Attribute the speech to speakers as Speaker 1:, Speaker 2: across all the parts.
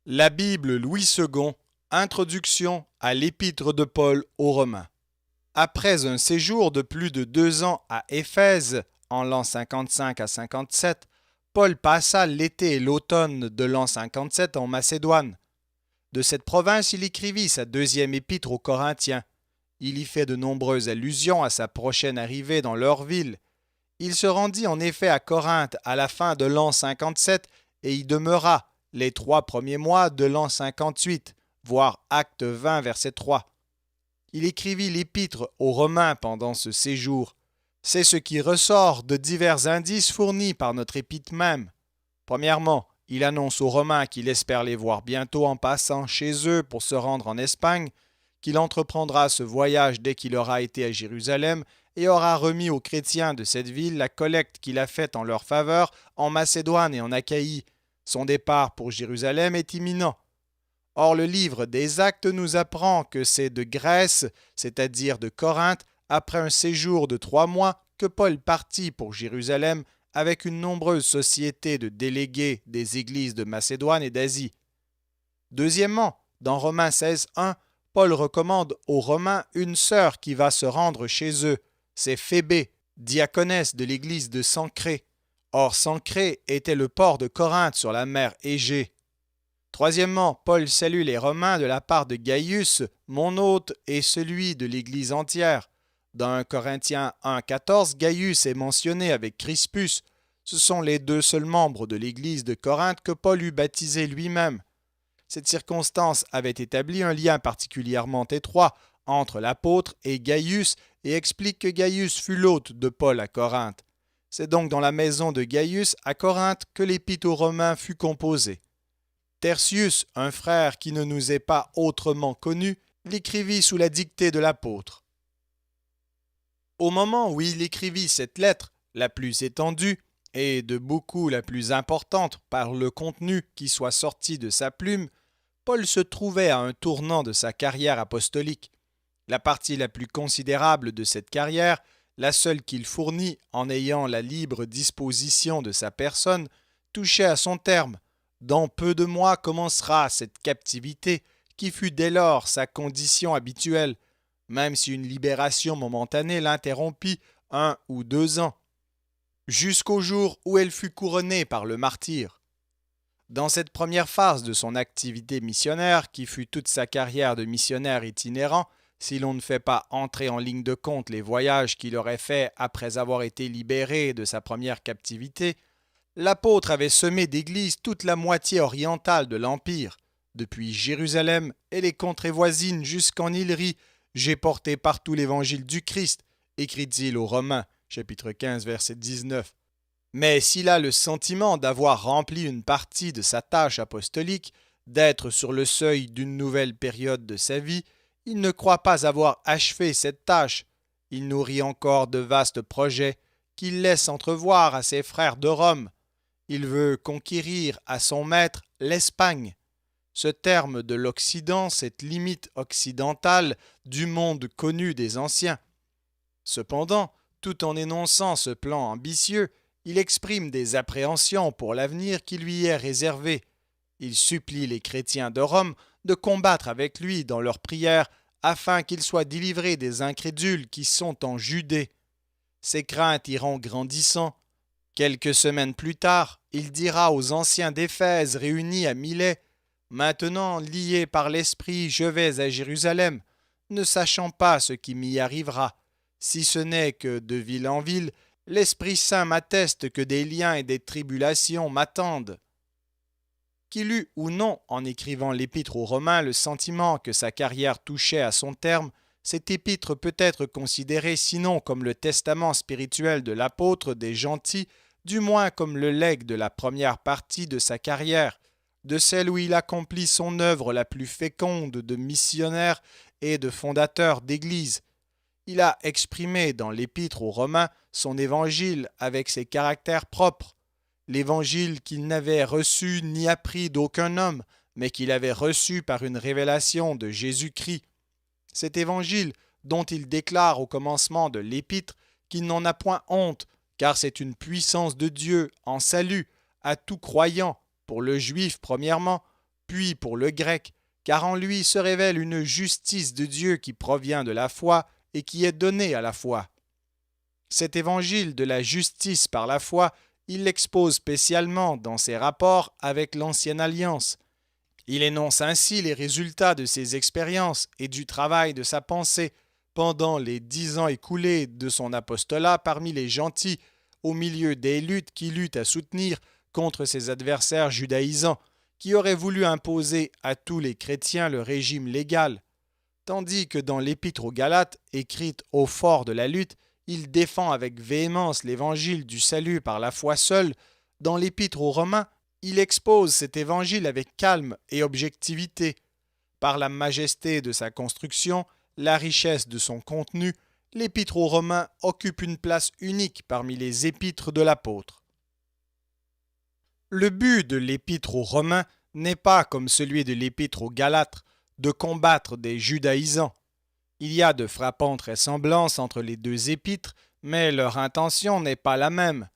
Speaker 1: La Bible Louis II, introduction à l'Épître de Paul aux Romains. Après un séjour de plus de 2 ans à Éphèse, en l'an 55 à 57, Paul passa l'été et l'automne de l'an 57 en Macédoine. De cette province, il écrivit sa deuxième épître aux Corinthiens. Il y fait de nombreuses allusions à sa prochaine arrivée dans leur ville. Il se rendit en effet à Corinthe à la fin de l'an 57 et y demeura les 3 premiers mois de l'an 58, voire Acte 20, verset 3. Il écrivit l'épître aux Romains pendant ce séjour. C'est ce qui ressort de divers indices fournis par notre épître même. Premièrement, il annonce aux Romains qu'il espère les voir bientôt en passant chez eux pour se rendre en Espagne, qu'il entreprendra ce voyage dès qu'il aura été à Jérusalem et aura remis aux chrétiens de cette ville la collecte qu'il a faite en leur faveur en Macédoine et en Achaïe. Son départ pour Jérusalem est imminent. Or, le livre des Actes nous apprend que c'est de Grèce, c'est-à-dire de Corinthe, après un séjour de 3 mois, que Paul partit pour Jérusalem avec une nombreuse société de délégués des églises de Macédoine et d'Asie. Deuxièmement, dans Romains 16:1, Paul recommande aux Romains une sœur qui va se rendre chez eux. C'est Phébé, diaconesse de l'église de Sancrée. Or, Sancrée était le port de Corinthe sur la mer Égée. Troisièmement, Paul salue les Romains de la part de Gaius, mon hôte, et celui de l'Église entière. Dans 1 Corinthiens 1,14, Gaius est mentionné avec Crispus. Ce sont les 2 seuls membres de l'Église de Corinthe que Paul eut baptisés lui-même. Cette circonstance avait établi un lien particulièrement étroit entre l'apôtre et Gaius et explique que Gaius fut l'hôte de Paul à Corinthe. C'est donc dans la maison de Gaius à Corinthe que l'épître aux Romains fut composée. Tertius, un frère qui ne nous est pas autrement connu, l'écrivit sous la dictée de l'apôtre. Au moment où il écrivit cette lettre, la plus étendue, et de beaucoup la plus importante par le contenu qui soit sorti de sa plume, Paul se trouvait à un tournant de sa carrière apostolique. La partie la plus considérable de cette carrière, la seule qu'il fournit en ayant la libre disposition de sa personne, touchait à son terme. Dans peu de mois commencera cette captivité qui fut dès lors sa condition habituelle, même si une libération momentanée l'interrompit 1 ou 2 ans, jusqu'au jour où elle fut couronnée par le martyre. Dans cette première phase de son activité missionnaire, qui fut toute sa carrière de missionnaire itinérant, si l'on ne fait pas entrer en ligne de compte les voyages qu'il aurait faits après avoir été libéré de sa première captivité, l'apôtre avait semé d'églises toute la moitié orientale de l'Empire. Depuis Jérusalem et les contrées voisines jusqu'en Illyrie, j'ai porté partout l'évangile du Christ, écrit-il aux Romains, chapitre 15, verset 19. Mais s'il a le sentiment d'avoir rempli une partie de sa tâche apostolique, d'être sur le seuil d'une nouvelle période de sa vie, il ne croit pas avoir achevé cette tâche. Il nourrit encore de vastes projets qu'il laisse entrevoir à ses frères de Rome. Il veut conquérir à son maître l'Espagne. Ce terme de l'Occident, cette limite occidentale du monde connu des anciens. Cependant, tout en énonçant ce plan ambitieux, il exprime des appréhensions pour l'avenir qui lui est réservé. Il supplie les chrétiens de Rome de combattre avec lui dans leurs prières afin qu'il soit délivré des incrédules qui sont en Judée. Ses craintes iront grandissant. Quelques semaines plus tard, il dira aux anciens d'Éphèse réunis à Milet : « Maintenant, lié par l'Esprit, je vais à Jérusalem, ne sachant pas ce qui m'y arrivera. Si ce n'est que de ville en ville, l'Esprit Saint m'atteste que des liens et des tribulations m'attendent. » Qu'il eût ou non, en écrivant l'épître aux Romains, le sentiment que sa carrière touchait à son terme, cet épître peut être considéré sinon comme le testament spirituel de l'apôtre des gentils, du moins comme le legs de la première partie de sa carrière, de celle où il accomplit son œuvre la plus féconde de missionnaire et de fondateur d'Église. Il a exprimé dans l'épître aux Romains son évangile avec ses caractères propres, l'évangile qu'il n'avait reçu ni appris d'aucun homme, mais qu'il avait reçu par une révélation de Jésus-Christ. Cet évangile dont il déclare au commencement de l'épître qu'il n'en a point honte, car c'est une puissance de Dieu en salut à tout croyant, pour le juif premièrement, puis pour le grec, car en lui se révèle une justice de Dieu qui provient de la foi et qui est donnée à la foi. Cet évangile de la justice par la foi, il l'expose spécialement dans ses rapports avec l'Ancienne Alliance. Il énonce ainsi les résultats de ses expériences et du travail de sa pensée pendant les 10 ans écoulés de son apostolat parmi les gentils, au milieu des luttes qu'il eut à soutenir contre ses adversaires judaïsants, qui auraient voulu imposer à tous les chrétiens le régime légal, tandis que dans l'Épître aux Galates, écrite au fort de la lutte, il défend avec véhémence l'évangile du salut par la foi seule. Dans l'Épître aux Romains, il expose cet évangile avec calme et objectivité. Par la majesté de sa construction, la richesse de son contenu, l'Épître aux Romains occupe une place unique parmi les épîtres de l'apôtre. Le but de l'Épître aux Romains n'est pas, comme celui de l'Épître aux Galates, de combattre des judaïsants. Il y a de frappantes ressemblances entre les deux épîtres, mais leur intention n'est pas la même.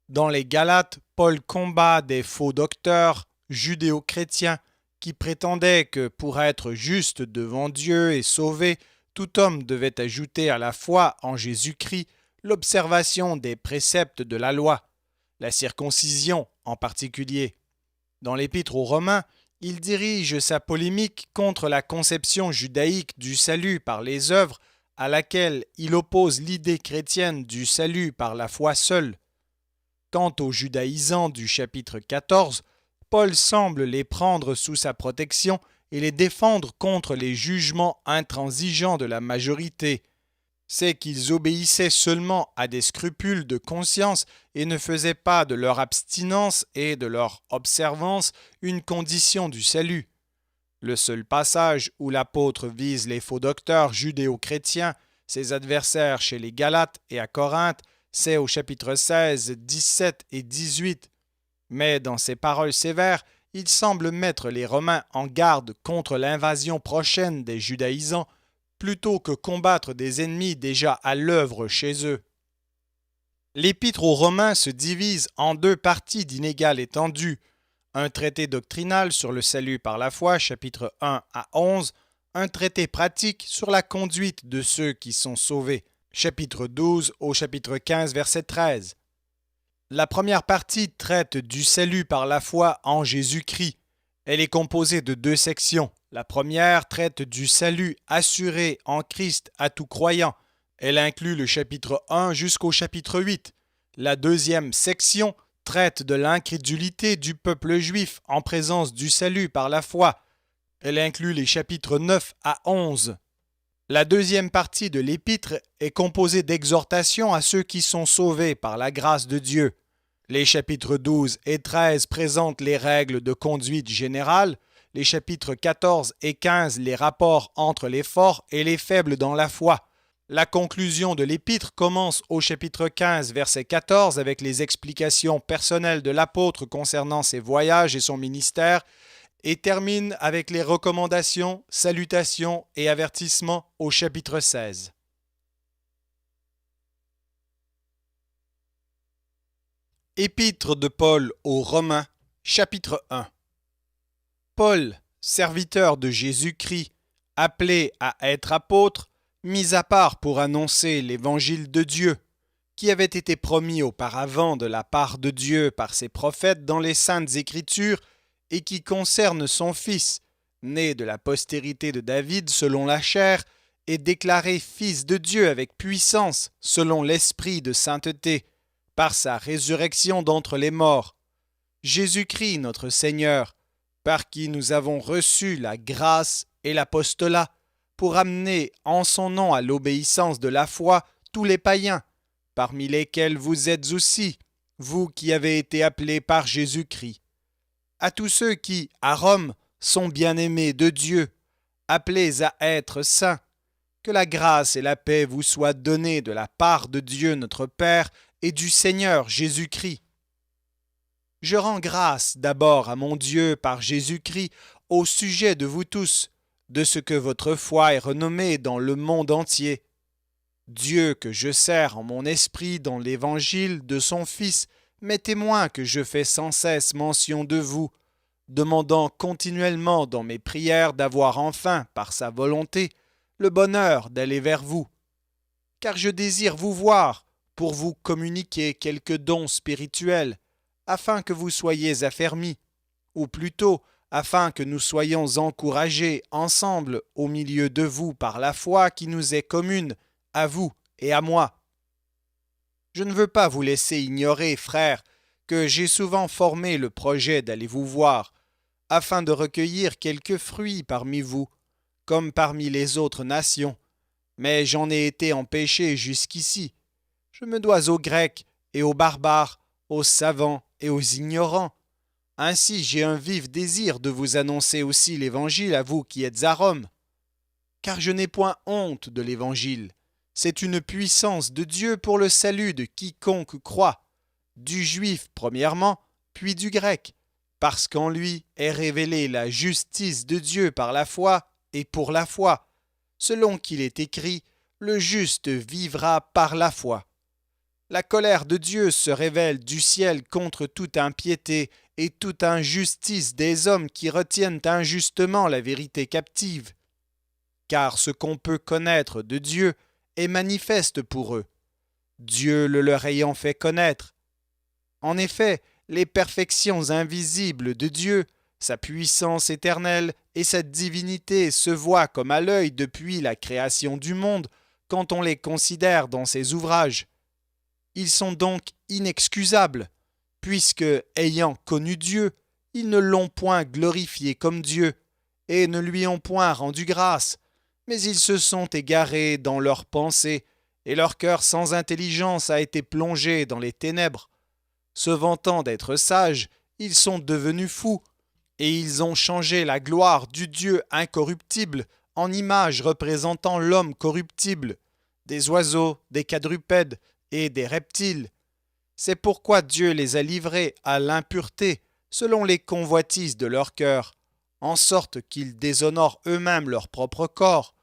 Speaker 1: Dans les Galates, Paul combat des faux docteurs judéo-chrétiens qui prétendaient que pour être juste devant Dieu et sauvé, tout homme devait ajouter à la foi en Jésus-Christ l'observation des préceptes de la loi, la circoncision en particulier. Dans l'Épître aux Romains, il dirige sa polémique contre la conception judaïque du salut par les œuvres à laquelle il oppose l'idée chrétienne du salut par la foi seule. Quant aux judaïsants du chapitre 14, Paul semble les prendre sous sa protection et les défendre contre les jugements intransigeants de la majorité. C'est qu'ils obéissaient seulement à des scrupules de conscience et ne faisaient pas de leur abstinence et de leur observance une condition du salut. Le seul passage où l'apôtre vise les faux docteurs judéo-chrétiens, ses adversaires chez les Galates et à Corinthe, c'est au chapitre 16, 17 et 18. Mais dans ses paroles sévères, il semble mettre les Romains en garde contre l'invasion prochaine des judaïsants, plutôt que combattre des ennemis déjà à l'œuvre chez eux. L'Épître aux Romains se divise en deux parties d'inégale étendue, un traité doctrinal sur le salut par la foi, chapitre 1 à 11, un traité pratique sur la conduite de ceux qui sont sauvés, chapitre 12 au chapitre 15, verset 13. La première partie traite du salut par la foi en Jésus-Christ. Elle est composée de deux sections. La première traite du salut assuré en Christ à tout croyant. Elle inclut le chapitre 1 jusqu'au chapitre 8. La deuxième section traite de l'incrédulité du peuple juif en présence du salut par la foi. Elle inclut les chapitres 9 à 11. La deuxième partie de l'épître est composée d'exhortations à ceux qui sont sauvés par la grâce de Dieu. Les chapitres 12 et 13 présentent les règles de conduite générale, les chapitres 14 et 15 les rapports entre les forts et les faibles dans la foi. La conclusion de l'épître commence au chapitre 15, verset 14 avec les explications personnelles de l'apôtre concernant ses voyages et son ministère et termine avec les recommandations, salutations et avertissements au chapitre 16. Épître de Paul aux Romains, chapitre 1. Paul, serviteur de Jésus-Christ, appelé à être apôtre, mis à part pour annoncer l'évangile de Dieu, qui avait été promis auparavant de la part de Dieu par ses prophètes dans les Saintes Écritures et qui concerne son Fils, né de la postérité de David selon la chair, et déclaré Fils de Dieu avec puissance selon l'Esprit de sainteté, par sa résurrection d'entre les morts. Jésus-Christ notre Seigneur, par qui nous avons reçu la grâce et l'apostolat, pour amener en son nom à l'obéissance de la foi tous les païens, parmi lesquels vous êtes aussi, vous qui avez été appelés par Jésus-Christ. À tous ceux qui, à Rome, sont bien-aimés de Dieu, appelés à être saints, que la grâce et la paix vous soient données de la part de Dieu notre Père et du Seigneur Jésus-Christ. Je rends grâce d'abord à mon Dieu par Jésus-Christ au sujet de vous tous, de ce que votre foi est renommée dans le monde entier. Dieu que je sers en mon esprit dans l'évangile de son Fils m'est témoin que je fais sans cesse mention de vous, demandant continuellement dans mes prières d'avoir enfin, par sa volonté, le bonheur d'aller vers vous. Car je désire vous voir pour vous communiquer quelques dons spirituels, afin que vous soyez affermis, ou plutôt afin que nous soyons encouragés ensemble au milieu de vous par la foi qui nous est commune, à vous et à moi. Je ne veux pas vous laisser ignorer, frères, que j'ai souvent formé le projet d'aller vous voir, afin de recueillir quelques fruits parmi vous, comme parmi les autres nations, mais j'en ai été empêché jusqu'ici. Je me dois aux Grecs et aux barbares, aux savants et aux ignorants. Ainsi j'ai un vif désir de vous annoncer aussi l'Évangile à vous qui êtes à Rome. Car je n'ai point honte de l'Évangile. C'est une puissance de Dieu pour le salut de quiconque croit, du juif premièrement, puis du grec, parce qu'en lui est révélée la justice de Dieu par la foi et pour la foi, selon qu'il est écrit, le juste vivra par la foi. La colère de Dieu se révèle du ciel contre toute impiété et toute injustice des hommes qui retiennent injustement la vérité captive. Car ce qu'on peut connaître de Dieu est manifeste pour eux, Dieu le leur ayant fait connaître. En effet, les perfections invisibles de Dieu, sa puissance éternelle et sa divinité se voient comme à l'œil depuis la création du monde quand on les considère dans ses ouvrages. Ils sont donc inexcusables, puisque, ayant connu Dieu, ils ne l'ont point glorifié comme Dieu, et ne lui ont point rendu grâce, mais ils se sont égarés dans leurs pensées, et leur cœur sans intelligence a été plongé dans les ténèbres. Se vantant d'être sages, ils sont devenus fous, et ils ont changé la gloire du Dieu incorruptible en image représentant l'homme corruptible, des oiseaux, des quadrupèdes et des reptiles. C'est pourquoi Dieu les a livrés à l'impureté, selon les convoitises de leur cœur, en sorte qu'ils déshonorent eux-mêmes leur propre corps,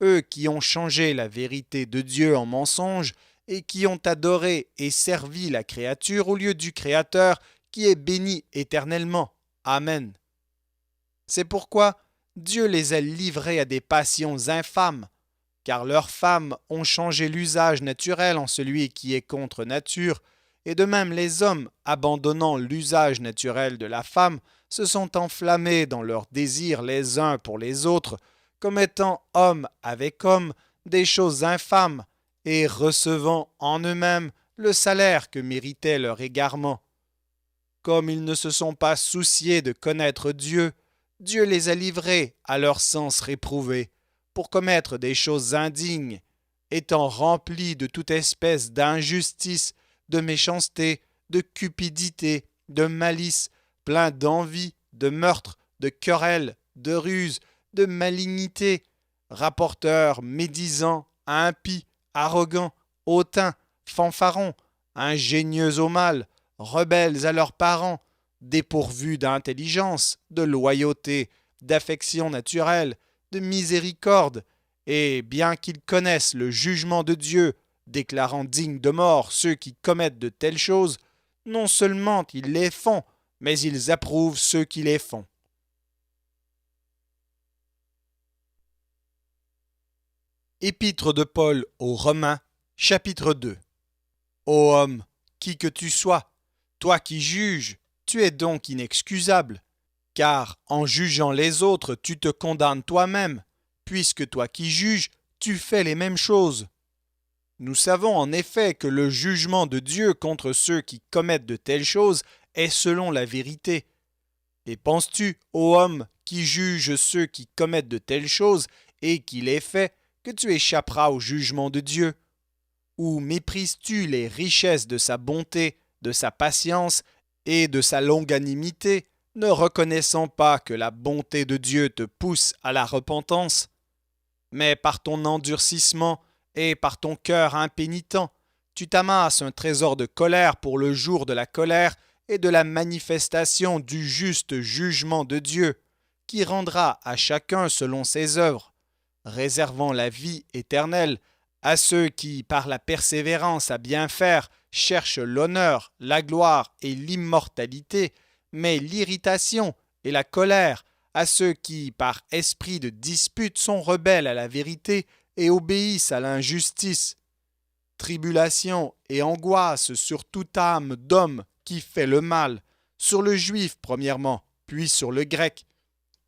Speaker 1: eux qui ont changé la vérité de Dieu en mensonge et qui ont adoré et servi la créature au lieu du Créateur qui est béni éternellement. Amen. C'est pourquoi Dieu les a livrés à des passions infâmes, car leurs femmes ont changé l'usage naturel en celui qui est contre nature, et de même les hommes, abandonnant l'usage naturel de la femme, se sont enflammés dans leurs désirs les uns pour les autres, commettant homme avec homme des choses infâmes, et recevant en eux-mêmes le salaire que méritait leur égarement. Comme ils ne se sont pas souciés de connaître Dieu, Dieu les a livrés à leur sens réprouvé, pour commettre des choses indignes, étant remplis de toute espèce d'injustice, de méchanceté, de cupidité, de malice, pleins d'envie, de meurtre, de querelles, de ruse, de malignité, rapporteurs, médisants, impies, arrogants, hautains, fanfarons, ingénieux au mal, rebelles à leurs parents, dépourvus d'intelligence, de loyauté, d'affection naturelle, de miséricorde, et bien qu'ils connaissent le jugement de Dieu, déclarant dignes de mort ceux qui commettent de telles choses, non seulement ils les font, mais ils approuvent ceux qui les font. Épître de Paul aux Romains, chapitre 2. Ô homme, qui que tu sois, toi qui juges, tu es donc inexcusable, car en jugeant les autres, tu te condamnes toi-même, puisque toi qui juges, tu fais les mêmes choses. Nous savons en effet que le jugement de Dieu contre ceux qui commettent de telles choses est selon la vérité. Et penses-tu, ô homme, qui juge ceux qui commettent de telles choses et qui les fait, que tu échapperas au jugement de Dieu? Ou méprises-tu les richesses de sa bonté, de sa patience et de sa longanimité, ne reconnaissant pas que la bonté de Dieu te pousse à la repentance? Mais par ton endurcissement et par ton cœur impénitent, tu t'amasses un trésor de colère pour le jour de la colère et de la manifestation du juste jugement de Dieu, qui rendra à chacun selon ses œuvres, réservant la vie éternelle à ceux qui, par la persévérance à bien faire, cherchent l'honneur, la gloire et l'immortalité, mais l'irritation et la colère à ceux qui, par esprit de dispute, sont rebelles à la vérité et obéissent à l'injustice. Tribulation et angoisse sur toute âme d'homme qui fait le mal, sur le juif premièrement, puis sur le grec.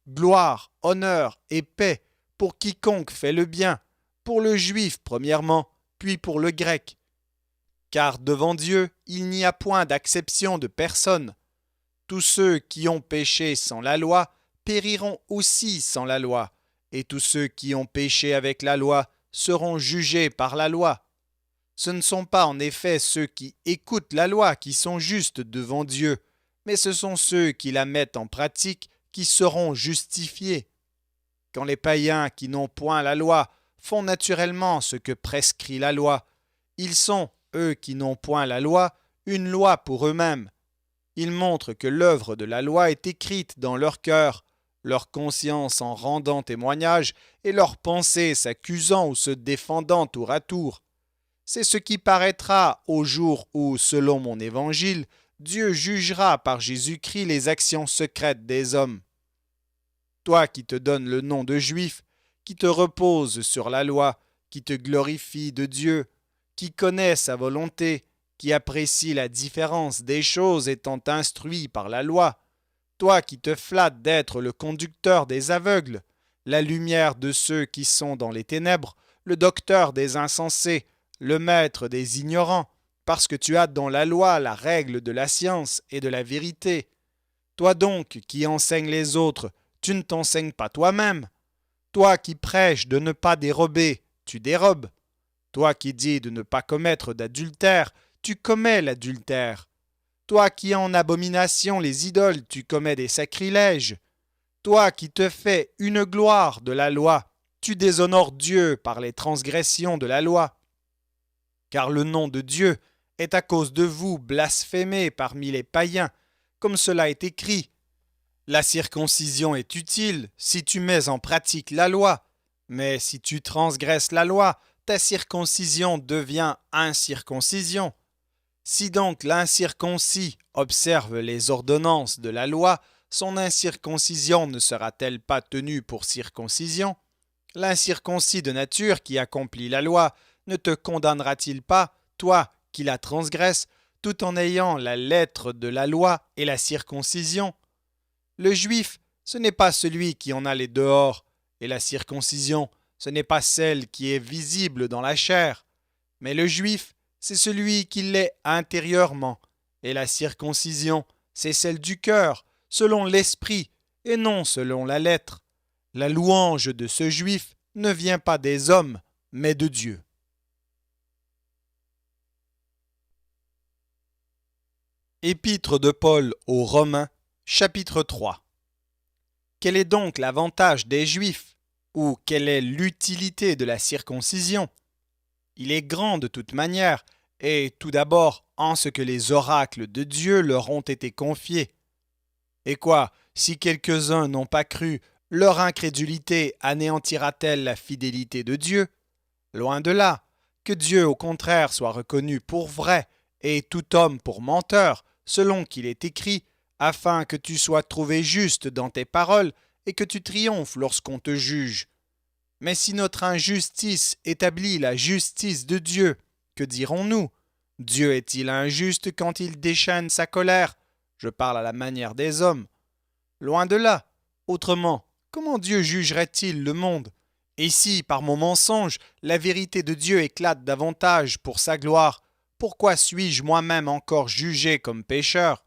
Speaker 1: Gloire, honneur et paix pour quiconque fait le bien, pour le juif premièrement, puis pour le grec. Car devant Dieu, il n'y a point d'acception de personne. Tous ceux qui ont péché sans la loi périront aussi sans la loi, et tous ceux qui ont péché avec la loi seront jugés par la loi. Ce ne sont pas en effet ceux qui écoutent la loi qui sont justes devant Dieu, mais ce sont ceux qui la mettent en pratique qui seront justifiés. Quand les païens qui n'ont point la loi font naturellement ce que prescrit la loi, ils sont, eux qui n'ont point la loi, une loi pour eux-mêmes. Ils montrent que l'œuvre de la loi est écrite dans leur cœur, leur conscience en rendant témoignage et leurs pensées s'accusant ou se défendant tour à tour. C'est ce qui paraîtra au jour où, selon mon évangile, Dieu jugera par Jésus-Christ les actions secrètes des hommes. Toi qui te donnes le nom de juif, qui te repose sur la loi, qui te glorifie de Dieu, qui connaît sa volonté, qui apprécie la différence des choses étant instruit par la loi, toi qui te flattes d'être le conducteur des aveugles, la lumière de ceux qui sont dans les ténèbres, le docteur des insensés, le maître des ignorants, parce que tu as dans la loi la règle de la science et de la vérité. Toi donc qui enseignes les autres, tu ne t'enseignes pas toi-même. Toi qui prêches de ne pas dérober, tu dérobes. Toi qui dis de ne pas commettre d'adultère, tu commets l'adultère. Toi qui as en abomination les idoles, tu commets des sacrilèges. Toi qui te fais une gloire de la loi, tu déshonores Dieu par les transgressions de la loi. Car le nom de Dieu est à cause de vous blasphémé parmi les païens, comme cela est écrit. La circoncision est utile si tu mets en pratique la loi, mais si tu transgresses la loi, ta circoncision devient incirconcision. Si donc l'incirconcis observe les ordonnances de la loi, son incirconcision ne sera-t-elle pas tenue pour circoncision? L'incirconcis de nature qui accomplit la loi ne te condamnera-t-il pas, toi qui la transgresses, tout en ayant la lettre de la loi et la circoncision? Le juif, ce n'est pas celui qui en a les dehors, et la circoncision, ce n'est pas celle qui est visible dans la chair, mais le juif, c'est celui qui l'est intérieurement, et la circoncision, c'est celle du cœur, selon l'esprit, et non selon la lettre. La louange de ce juif ne vient pas des hommes, mais de Dieu. Épître de Paul aux Romains, chapitre 3. Quel est donc l'avantage des Juifs, ou quelle est l'utilité de la circoncision? Il est grand de toute manière, et tout d'abord en ce que les oracles de Dieu leur ont été confiés. Et quoi, si quelques-uns n'ont pas cru, leur incrédulité anéantira-t-elle la fidélité de Dieu? Loin de là, que Dieu au contraire soit reconnu pour vrai, et tout homme pour menteur, selon qu'il est écrit, afin que tu sois trouvé juste dans tes paroles et que tu triomphes lorsqu'on te juge. Mais si notre injustice établit la justice de Dieu, que dirons-nous? Dieu est-il injuste quand il déchaîne sa colère? Je parle à la manière des hommes. Loin de là. Autrement, comment Dieu jugerait-il le monde? Et si, par mon mensonge, la vérité de Dieu éclate davantage pour sa gloire, pourquoi suis-je moi-même encore jugé comme pécheur?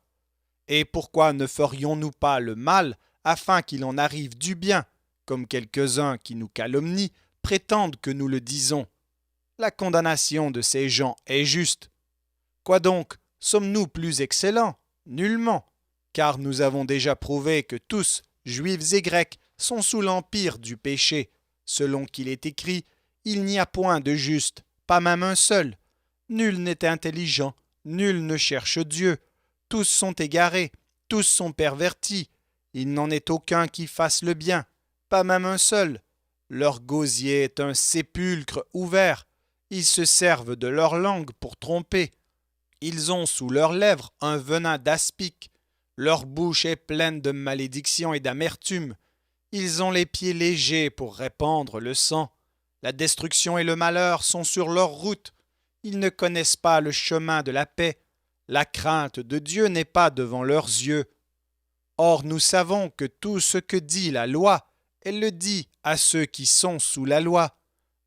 Speaker 1: Et pourquoi ne ferions-nous pas le mal afin qu'il en arrive du bien, comme quelques-uns qui nous calomnient prétendent que nous le disons? La condamnation de ces gens est juste. Quoi donc, sommes-nous plus excellents? Nullement, car nous avons déjà prouvé que tous, juifs et grecs, sont sous l'empire du péché. Selon qu'il est écrit, il n'y a point de juste, pas même un seul. Nul n'est intelligent, nul ne cherche Dieu. Tous sont égarés, tous sont pervertis. Il n'en est aucun qui fasse le bien, pas même un seul. Leur gosier est un sépulcre ouvert. Ils se servent de leur langue pour tromper. Ils ont sous leurs lèvres un venin d'aspic. Leur bouche est pleine de malédiction et d'amertume. Ils ont les pieds légers pour répandre le sang. La destruction et le malheur sont sur leur route. Ils ne connaissent pas le chemin de la paix. La crainte de Dieu n'est pas devant leurs yeux. Or nous savons que tout ce que dit la loi, elle le dit à ceux qui sont sous la loi,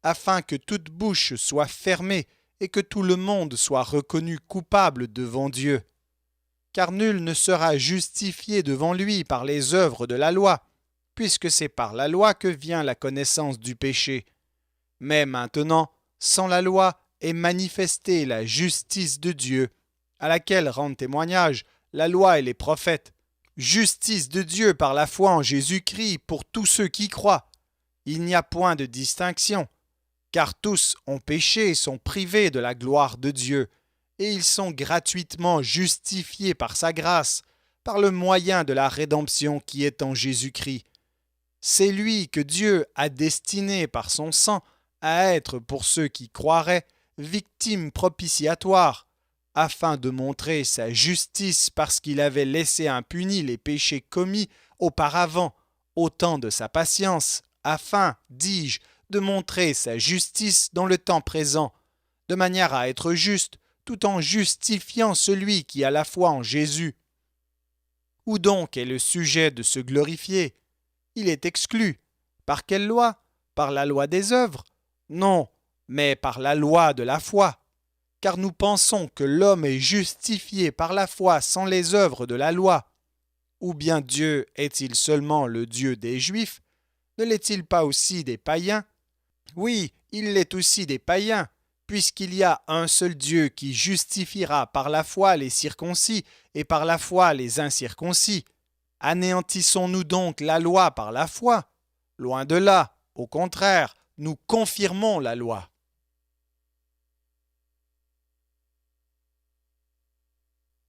Speaker 1: afin que toute bouche soit fermée et que tout le monde soit reconnu coupable devant Dieu. Car nul ne sera justifié devant lui par les œuvres de la loi, puisque c'est par la loi que vient la connaissance du péché. Mais maintenant, sans la loi, est manifestée la justice de Dieu, à laquelle rendent témoignage la loi et les prophètes. Justice de Dieu par la foi en Jésus-Christ pour tous ceux qui croient. Il n'y a point de distinction, car tous ont péché et sont privés de la gloire de Dieu, et ils sont gratuitement justifiés par sa grâce, par le moyen de la rédemption qui est en Jésus-Christ. C'est lui que Dieu a destiné par son sang à être pour ceux qui croiraient victime propitiatoire, afin de montrer sa justice parce qu'il avait laissé impunis les péchés commis auparavant, au temps de sa patience, afin, dis-je, de montrer sa justice dans le temps présent, de manière à être juste, tout en justifiant celui qui a la foi en Jésus. Où donc est le sujet de se glorifier? Il est exclu. Par quelle loi? Par la loi des œuvres? Non, mais par la loi de la foi. Car nous pensons que l'homme est justifié par la foi sans les œuvres de la loi. Ou bien Dieu est-il seulement le Dieu des Juifs? Ne l'est-il pas aussi des païens? Oui, il l'est aussi des païens, puisqu'il y a un seul Dieu qui justifiera par la foi les circoncis et par la foi les incirconcis. Anéantissons-nous donc la loi par la foi? Loin de là, au contraire, nous confirmons la loi.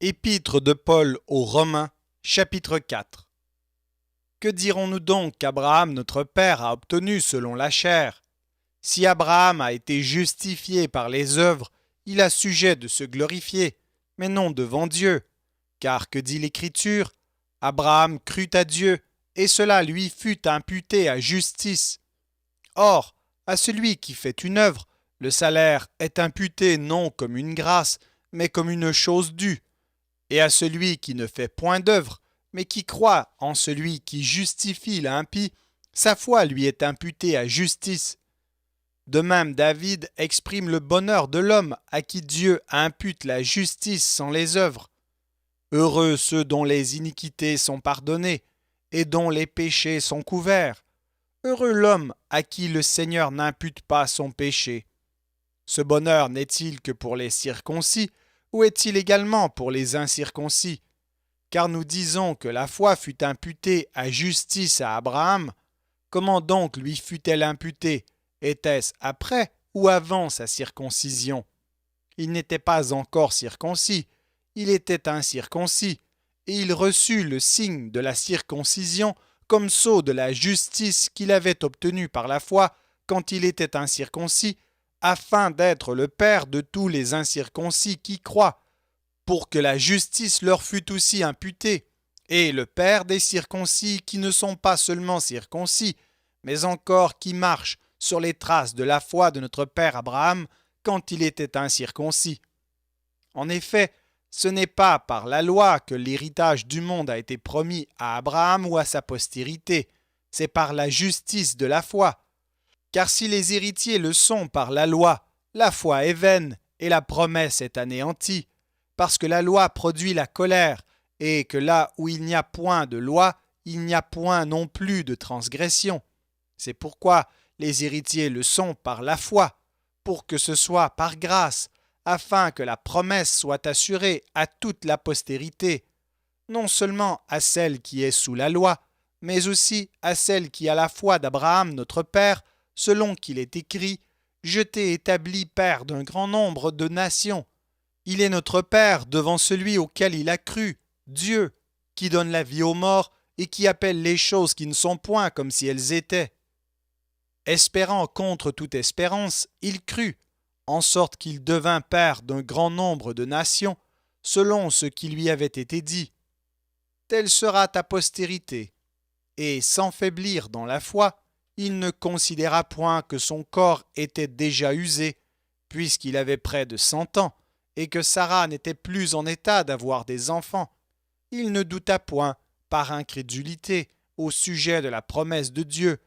Speaker 1: Épître de Paul aux Romains, chapitre 4. Que dirons-nous donc qu'Abraham notre père a obtenu selon la chair? Si Abraham a été justifié par les œuvres, il a sujet de se glorifier, mais non devant Dieu. Car que dit l'Écriture? Abraham crut à Dieu, et cela lui fut imputé à justice. Or, à celui qui fait une œuvre, le salaire est imputé non comme une grâce, mais comme une chose due. Et à celui qui ne fait point d'œuvre, mais qui croit en celui qui justifie l'impie, sa foi lui est imputée à justice. De même, David exprime le bonheur de l'homme à qui Dieu impute la justice sans les œuvres. Heureux ceux dont les iniquités sont pardonnées et dont les péchés sont couverts. Heureux l'homme à qui le Seigneur n'impute pas son péché. Ce bonheur n'est-il que pour les circoncis, ou est-il également pour les incirconcis? Car nous disons que la foi fut imputée à justice à Abraham. Comment donc lui fut-elle imputée? Était-ce après ou avant sa circoncision? Il n'était pas encore circoncis, il était incirconcis, et il reçut le signe de la circoncision comme sceau de la justice qu'il avait obtenue par la foi quand il était incirconcis, afin d'être le père de tous les incirconcis qui croient, pour que la justice leur fût aussi imputée, et le père des circoncis qui ne sont pas seulement circoncis, mais encore qui marchent sur les traces de la foi de notre père Abraham quand il était incirconcis. En effet, ce n'est pas par la loi que l'héritage du monde a été promis à Abraham ou à sa postérité, c'est par la justice de la foi. Car si les héritiers le sont par la foi est vaine et la promesse est anéantie, parce que la loi produit la colère, et que là où il n'y a point de loi, il n'y a point non plus de transgression. C'est pourquoi les héritiers le sont par la foi, pour que ce soit par grâce, afin que la promesse soit assurée à toute la postérité, non seulement à celle qui est sous la loi, mais aussi à celle qui a la foi d'Abraham notre Père, selon qu'il est écrit « Je t'ai établi Père d'un grand nombre de nations ». Il est notre Père devant celui auquel il a cru, Dieu, qui donne la vie aux morts et qui appelle les choses qui ne sont point comme si elles étaient. Espérant contre toute espérance, il crut, en sorte qu'il devint père d'un grand nombre de nations, selon ce qui lui avait été dit. telle sera ta postérité. Et sans faiblir dans la foi, il ne considéra point que son corps était déjà usé, puisqu'il avait près de 100 ans, et que Sarah n'était plus en état d'avoir des enfants. Il ne douta point, par incrédulité, au sujet de la promesse de Dieu,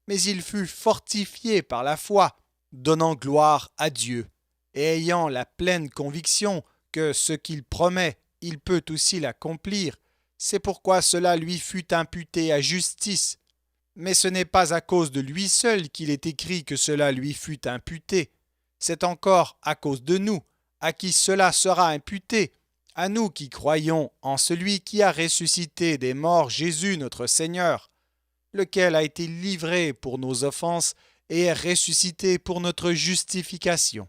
Speaker 1: mais il fut fortifié par la foi, donnant gloire à Dieu, et ayant la pleine conviction que ce qu'il promet, il peut aussi l'accomplir. C'est pourquoi cela lui fut imputé à justice. Mais ce n'est pas à cause de lui seul qu'il est écrit que cela lui fut imputé. C'est encore à cause de nous, à qui cela sera imputé, à nous qui croyons en celui qui a ressuscité des morts Jésus notre Seigneur, lequel a été livré pour nos offenses et est ressuscité pour notre justification.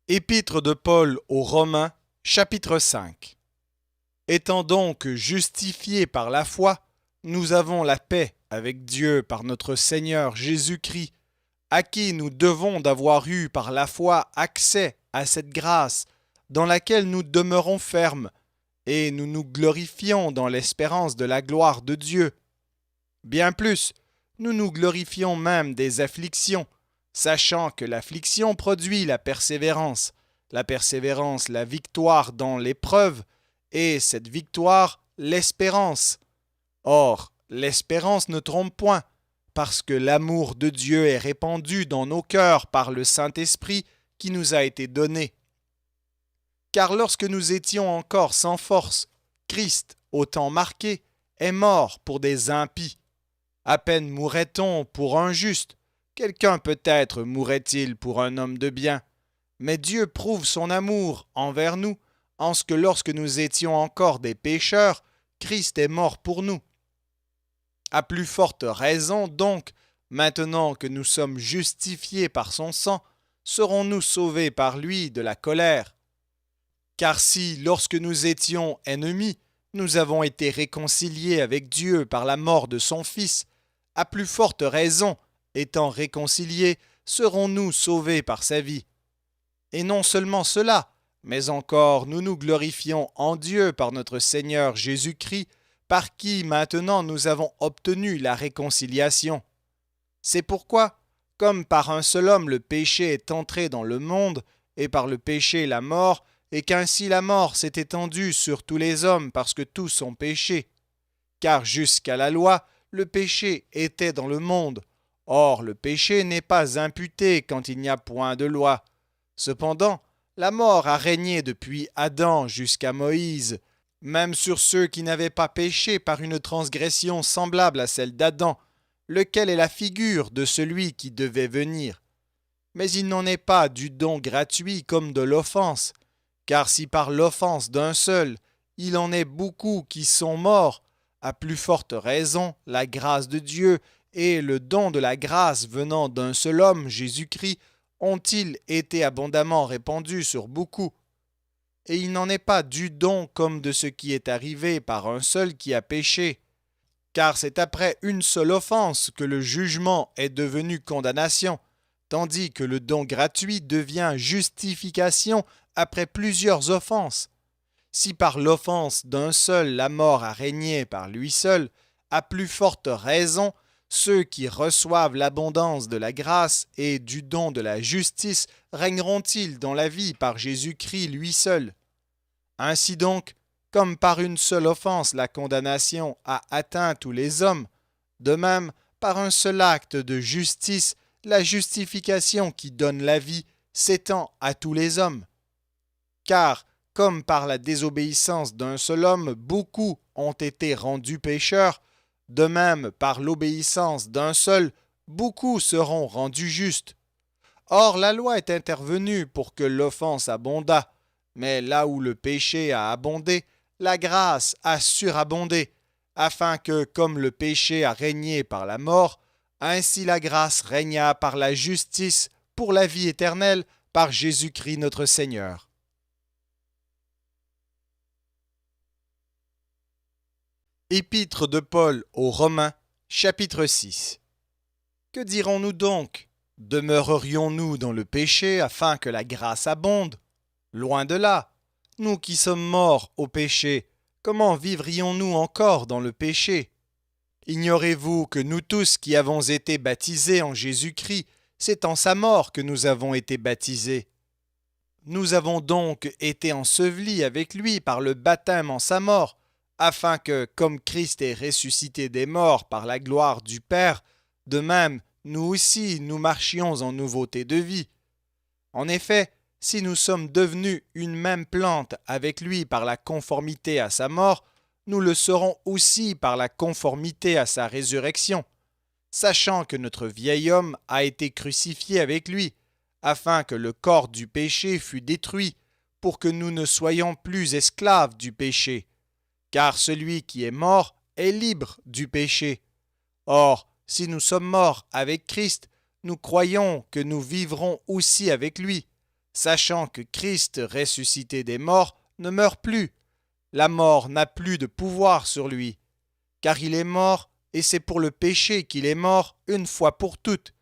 Speaker 1: Épître de Paul aux Romains, chapitre 5. Étant donc justifiés par la foi, nous avons la paix avec Dieu par notre Seigneur Jésus-Christ, à qui nous devons d'avoir eu par la foi accès à cette grâce dans laquelle nous demeurons fermes, et nous nous glorifions dans l'espérance de la gloire de Dieu. Bien plus, nous nous glorifions même des afflictions, sachant que l'affliction produit la persévérance la victoire dans l'épreuve, et cette victoire l'espérance. Or, l'espérance ne trompe point, parce que l'amour de Dieu est répandu dans nos cœurs par le Saint-Esprit qui nous a été donné. Car lorsque nous étions encore sans force, Christ, au temps marqué, est mort pour des impies. À peine mourrait-on pour un juste, quelqu'un peut-être mourrait-il pour un homme de bien. Mais Dieu prouve son amour envers nous, en ce que lorsque nous étions encore des pécheurs, Christ est mort pour nous. À plus forte raison donc, maintenant que nous sommes justifiés par son sang, serons-nous sauvés par lui de la colère. Car si, lorsque nous étions ennemis, nous avons été réconciliés avec Dieu par la mort de son Fils, à plus forte raison, étant réconciliés, serons-nous sauvés par sa vie. Et non seulement cela, mais encore nous nous glorifions en Dieu par notre Seigneur Jésus-Christ, par qui maintenant nous avons obtenu la réconciliation. C'est pourquoi, comme par un seul homme le péché est entré dans le monde, et par le péché la mort, et qu'ainsi la mort s'est étendue sur tous les hommes parce que tous ont péché. Car jusqu'à la loi, le péché était dans le monde. Or, le péché n'est pas imputé quand il n'y a point de loi. Cependant, la mort a régné depuis Adam jusqu'à Moïse, même sur ceux qui n'avaient pas péché par une transgression semblable à celle d'Adam, lequel est la figure de celui qui devait venir. Mais il n'en est pas du don gratuit comme de l'offense, car si par l'offense d'un seul, il en est beaucoup qui sont morts, à plus forte raison, la grâce de Dieu et le don de la grâce venant d'un seul homme, Jésus-Christ, ont-ils été abondamment répandus sur beaucoup. Et il n'en est pas du don comme de ce qui est arrivé par un seul qui a péché. Car c'est après une seule offense que le jugement est devenu condamnation, tandis que le don gratuit devient justification après plusieurs offenses. Si par l'offense d'un seul la mort a régné par lui seul, à plus forte raison, ceux qui reçoivent l'abondance de la grâce et du don de la justice régneront-ils dans la vie par Jésus-Christ lui seul. Ainsi donc, comme par une seule offense la condamnation a atteint tous les hommes, de même, par un seul acte de justice, la justification qui donne la vie s'étend à tous les hommes. Car, comme par la désobéissance d'un seul homme, beaucoup ont été rendus pécheurs, de même, par l'obéissance d'un seul, beaucoup seront rendus justes. Or, la loi est intervenue pour que l'offense abondât, mais là où le péché a abondé, la grâce a surabondé, afin que, comme le péché a régné par la mort, ainsi la grâce régna par la justice pour la vie éternelle par Jésus-Christ notre Seigneur. Épître de Paul aux Romains, chapitre 6. Que dirons-nous donc? Demeurerions-nous dans le péché afin que la grâce abonde? Loin de là. Nous qui sommes morts au péché, comment vivrions-nous encore dans le péché? Ignorez-vous que nous tous qui avons été baptisés en Jésus-Christ, c'est en sa mort que nous avons été baptisés. Nous avons donc été ensevelis avec lui par le baptême en sa mort, afin que, comme Christ est ressuscité des morts par la gloire du Père, de même, nous aussi, nous marchions en nouveauté de vie. En effet, si nous sommes devenus une même plante avec lui par la conformité à sa mort, nous le serons aussi par la conformité à sa résurrection, sachant que notre vieil homme a été crucifié avec lui, afin que le corps du péché fût détruit, pour que nous ne soyons plus esclaves du péché. Car celui qui est mort est libre du péché. Or, si nous sommes morts avec Christ, nous croyons que nous vivrons aussi avec lui, sachant que Christ, ressuscité des morts, ne meurt plus. La mort n'a plus de pouvoir sur lui, car il est mort, et c'est pour le péché qu'il est mort une fois pour toutes.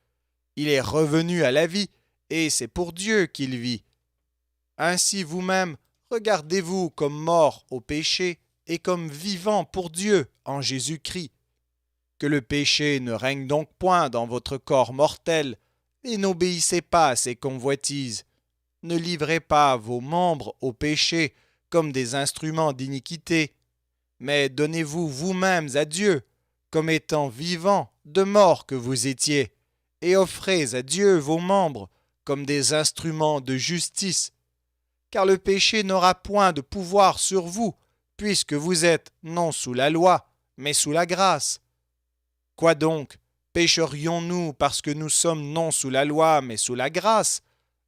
Speaker 1: Il est revenu à la vie, et c'est pour Dieu qu'il vit. Ainsi vous-même, regardez-vous comme mort au péché et comme vivant pour Dieu en Jésus-Christ. Que le péché ne règne donc point dans votre corps mortel, et n'obéissez pas à ses convoitises. Ne livrez pas vos membres au péché comme des instruments d'iniquité, mais donnez-vous vous-mêmes à Dieu, comme étant vivants de mort que vous étiez, et offrez à Dieu vos membres comme des instruments de justice. Car le péché n'aura point de pouvoir sur vous, puisque vous êtes non sous la loi, mais sous la grâce. Quoi donc? Pécherions-nous parce que nous sommes non sous la loi, mais sous la grâce?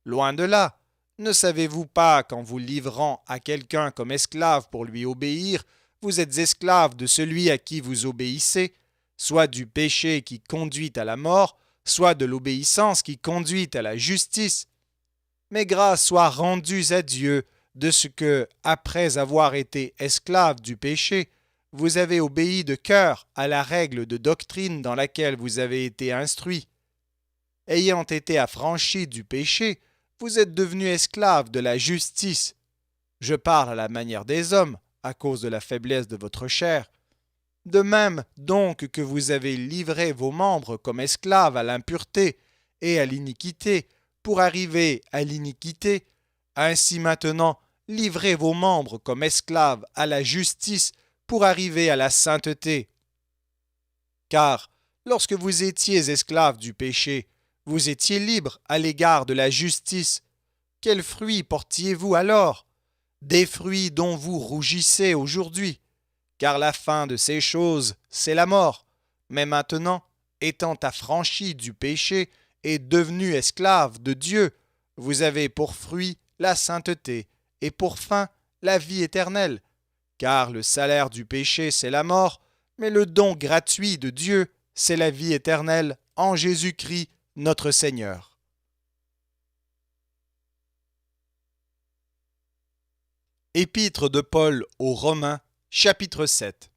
Speaker 1: Loin de là. Ne savez-vous pas qu'en vous livrant à quelqu'un comme esclave pour lui obéir, vous êtes esclave de celui à qui vous obéissez, soit du péché qui conduit à la mort, soit de l'obéissance qui conduit à la justice? Mais grâce soit rendue à Dieu de ce que, après avoir été esclave du péché, vous avez obéi de cœur à la règle de doctrine dans laquelle vous avez été instruits. Ayant été affranchis du péché, vous êtes devenus esclaves de la justice. Je parle à la manière des hommes, à cause de la faiblesse de votre chair. De même donc que vous avez livré vos membres comme esclaves à l'impureté et à l'iniquité, pour arriver à l'iniquité, ainsi maintenant livrez vos membres comme esclaves à la justice, pour arriver à la sainteté. Car, lorsque vous étiez esclaves du péché, vous étiez libres à l'égard de la justice. Quels fruits portiez-vous alors? Des fruits dont vous rougissez aujourd'hui. Car la fin de ces choses, c'est la mort. Mais maintenant, étant affranchis du péché et devenus esclaves de Dieu, vous avez pour fruit la sainteté et pour fin la vie éternelle. Car le salaire du péché, c'est la mort, mais le don gratuit de Dieu, c'est la vie éternelle en Jésus-Christ, notre Seigneur. Épître de Paul aux Romains, chapitre 7.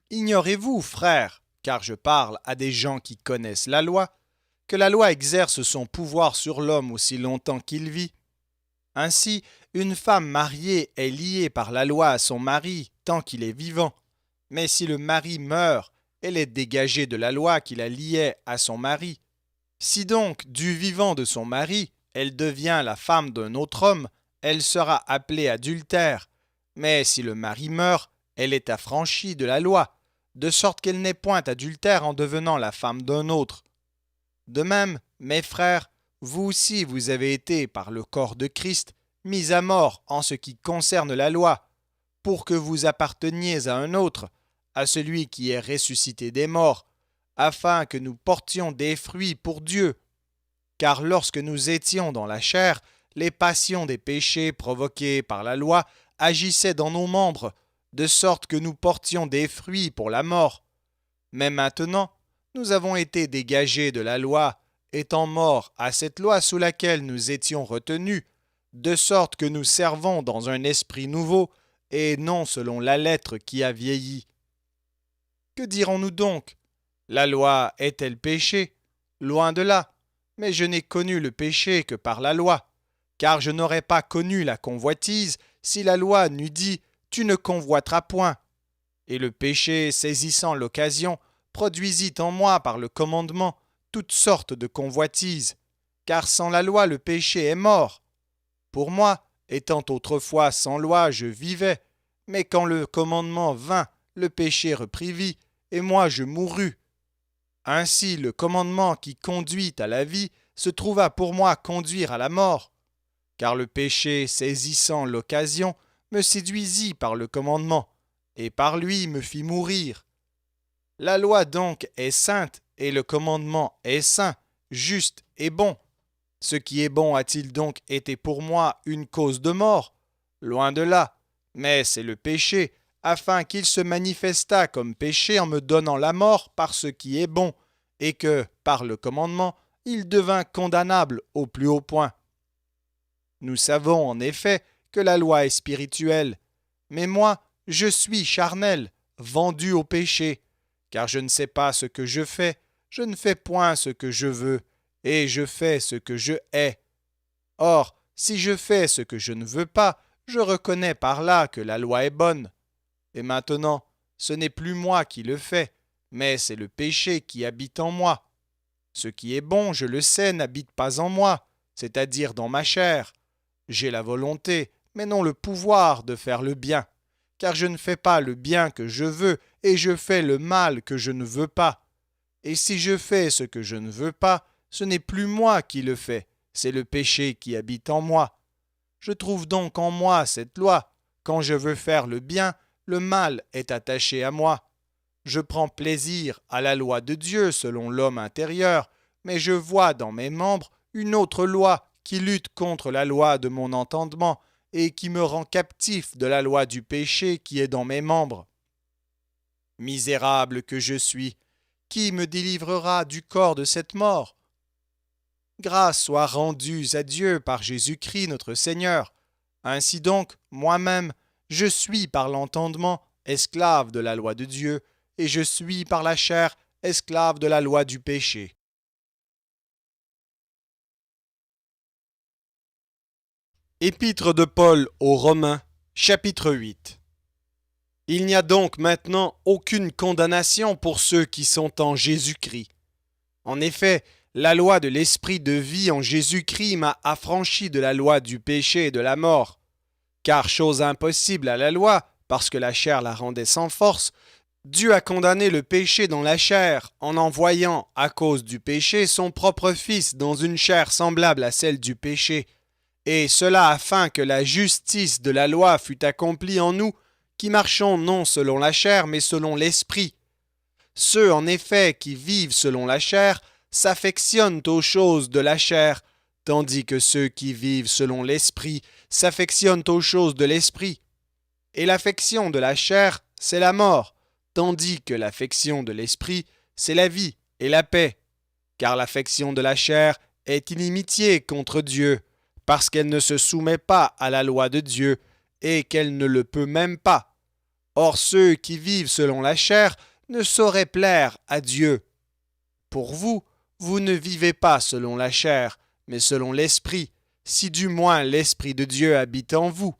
Speaker 1: Ignorez-vous, frères, car je parle à des gens qui connaissent la loi, que la loi exerce son pouvoir sur l'homme aussi longtemps qu'il vit? Ainsi, une femme mariée est liée par la loi à son mari tant qu'il est vivant. Mais si le mari meurt, elle est dégagée de la loi qui la liait à son mari. Si donc, du vivant de son mari, elle devient la femme d'un autre homme, elle sera appelée adultère. Mais si le mari meurt, elle est affranchie de la loi, de sorte qu'elle n'est point adultère en devenant la femme d'un autre. De même, mes frères, vous aussi vous avez été, par le corps de Christ, mis à mort en ce qui concerne la loi, pour que vous apparteniez à un autre, à celui qui est ressuscité des morts, afin que nous portions des fruits pour Dieu. Car lorsque nous étions dans la chair, les passions des péchés provoqués par la loi agissaient dans nos membres, de sorte que nous portions des fruits pour la mort. Mais maintenant, nous avons été dégagés de la loi, étant morts à cette loi sous laquelle nous étions retenus, de sorte que nous servons dans un esprit nouveau, et non selon la lettre qui a vieilli. Que dirons-nous donc? La loi est-elle péché? Loin de là. Mais je n'ai connu le péché que par la loi, car je n'aurais pas connu la convoitise si la loi n'eût dit « Tu ne convoiteras point ». Et le péché, saisissant l'occasion, produisit en moi par le commandement toutes sortes de convoitises, car sans la loi le péché est mort. Pour moi, étant autrefois sans loi, je vivais, mais quand le commandement vint, le péché reprit vie, et moi je mourus. Ainsi le commandement qui conduit à la vie se trouva pour moi conduire à la mort, car le péché, saisissant l'occasion, me séduisit par le commandement, et par lui me fit mourir. La loi donc est sainte, et le commandement est saint, juste et bon. Ce qui est bon a-t-il donc été pour moi une cause de mort? Loin de là, mais c'est le péché, afin qu'il se manifestât comme péché en me donnant la mort par ce qui est bon, et que, par le commandement, il devint condamnable au plus haut point. Nous savons en effet que la loi est spirituelle, mais moi, je suis charnel, vendu au péché, car je ne sais pas ce que je fais, je ne fais point ce que je veux, et je fais ce que je hais. Or, si je fais ce que je ne veux pas, je reconnais par là que la loi est bonne. Et maintenant, ce n'est plus moi qui le fais, mais c'est le péché qui habite en moi. Ce qui est bon, je le sais, n'habite pas en moi, c'est-à-dire dans ma chair. J'ai la volonté, mais non le pouvoir de faire le bien, car je ne fais pas le bien que je veux, et je fais le mal que je ne veux pas. Et si je fais ce que je ne veux pas, ce n'est plus moi qui le fais, c'est le péché qui habite en moi. Je trouve donc en moi cette loi. Quand je veux faire le bien, le mal est attaché à moi. Je prends plaisir à la loi de Dieu selon l'homme intérieur, mais je vois dans mes membres une autre loi qui lutte contre la loi de mon entendement et qui me rend captif de la loi du péché qui est dans mes membres. Misérable que je suis, qui me délivrera du corps de cette mort? Grâce soit rendue à Dieu par Jésus-Christ notre Seigneur. Ainsi donc, moi-même, je suis par l'entendement esclave de la loi de Dieu, et je suis par la chair esclave de la loi du péché. Épître de Paul aux Romains, chapitre 8. Il n'y a donc maintenant aucune condamnation pour ceux qui sont en Jésus-Christ. En effet, la loi de l'esprit de vie en Jésus-Christ m'a affranchi de la loi du péché et de la mort. Car chose impossible à la loi, parce que la chair la rendait sans force, Dieu a condamné le péché dans la chair en envoyant, à cause du péché, son propre Fils dans une chair semblable à celle du péché, et cela afin que la justice de la loi fût accomplie en nous, qui marchons non selon la chair, mais selon l'esprit. Ceux, en effet, qui vivent selon la chair, s'affectionnent aux choses de la chair, tandis que ceux qui vivent selon l'esprit s'affectionnent aux choses de l'esprit. Et l'affection de la chair, c'est la mort, tandis que l'affection de l'esprit, c'est la vie et la paix. Car l'affection de la chair est inimitié contre Dieu, parce qu'elle ne se soumet pas à la loi de Dieu, et qu'elle ne le peut même pas. Or ceux qui vivent selon la chair ne sauraient plaire à Dieu. Pour vous, vous ne vivez pas selon la chair, mais selon l'esprit, si du moins l'esprit de Dieu habite en vous.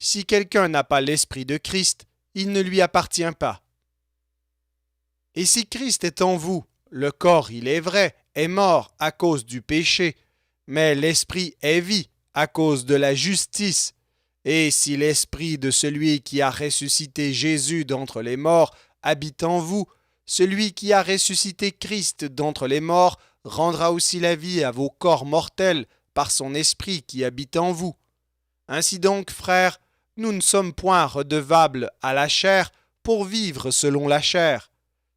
Speaker 1: Si quelqu'un n'a pas l'esprit de Christ, il ne lui appartient pas. Et si Christ est en vous, le corps, il est vrai, est mort à cause du péché, mais l'esprit est vie à cause de la justice. Et si l'esprit de celui qui a ressuscité Jésus d'entre les morts habite en vous, celui qui a ressuscité Christ d'entre les morts rendra aussi la vie à vos corps mortels par son esprit qui habite en vous. Ainsi donc, frères, nous ne sommes point redevables à la chair pour vivre selon la chair.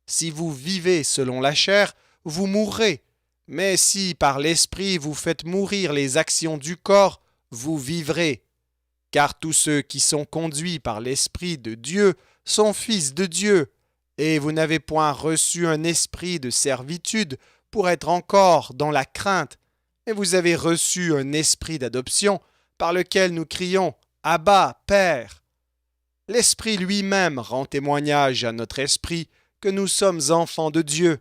Speaker 1: Si vous vivez selon la chair, vous mourrez. Mais si par l'esprit vous faites mourir les actions du corps, vous vivrez. Car tous ceux qui sont conduits par l'esprit de Dieu sont fils de Dieu. Et vous n'avez point reçu un esprit de servitude pour être encore dans la crainte, mais vous avez reçu un esprit d'adoption par lequel nous crions « Abba, Père ». L'Esprit lui-même rend témoignage à notre esprit que nous sommes enfants de Dieu.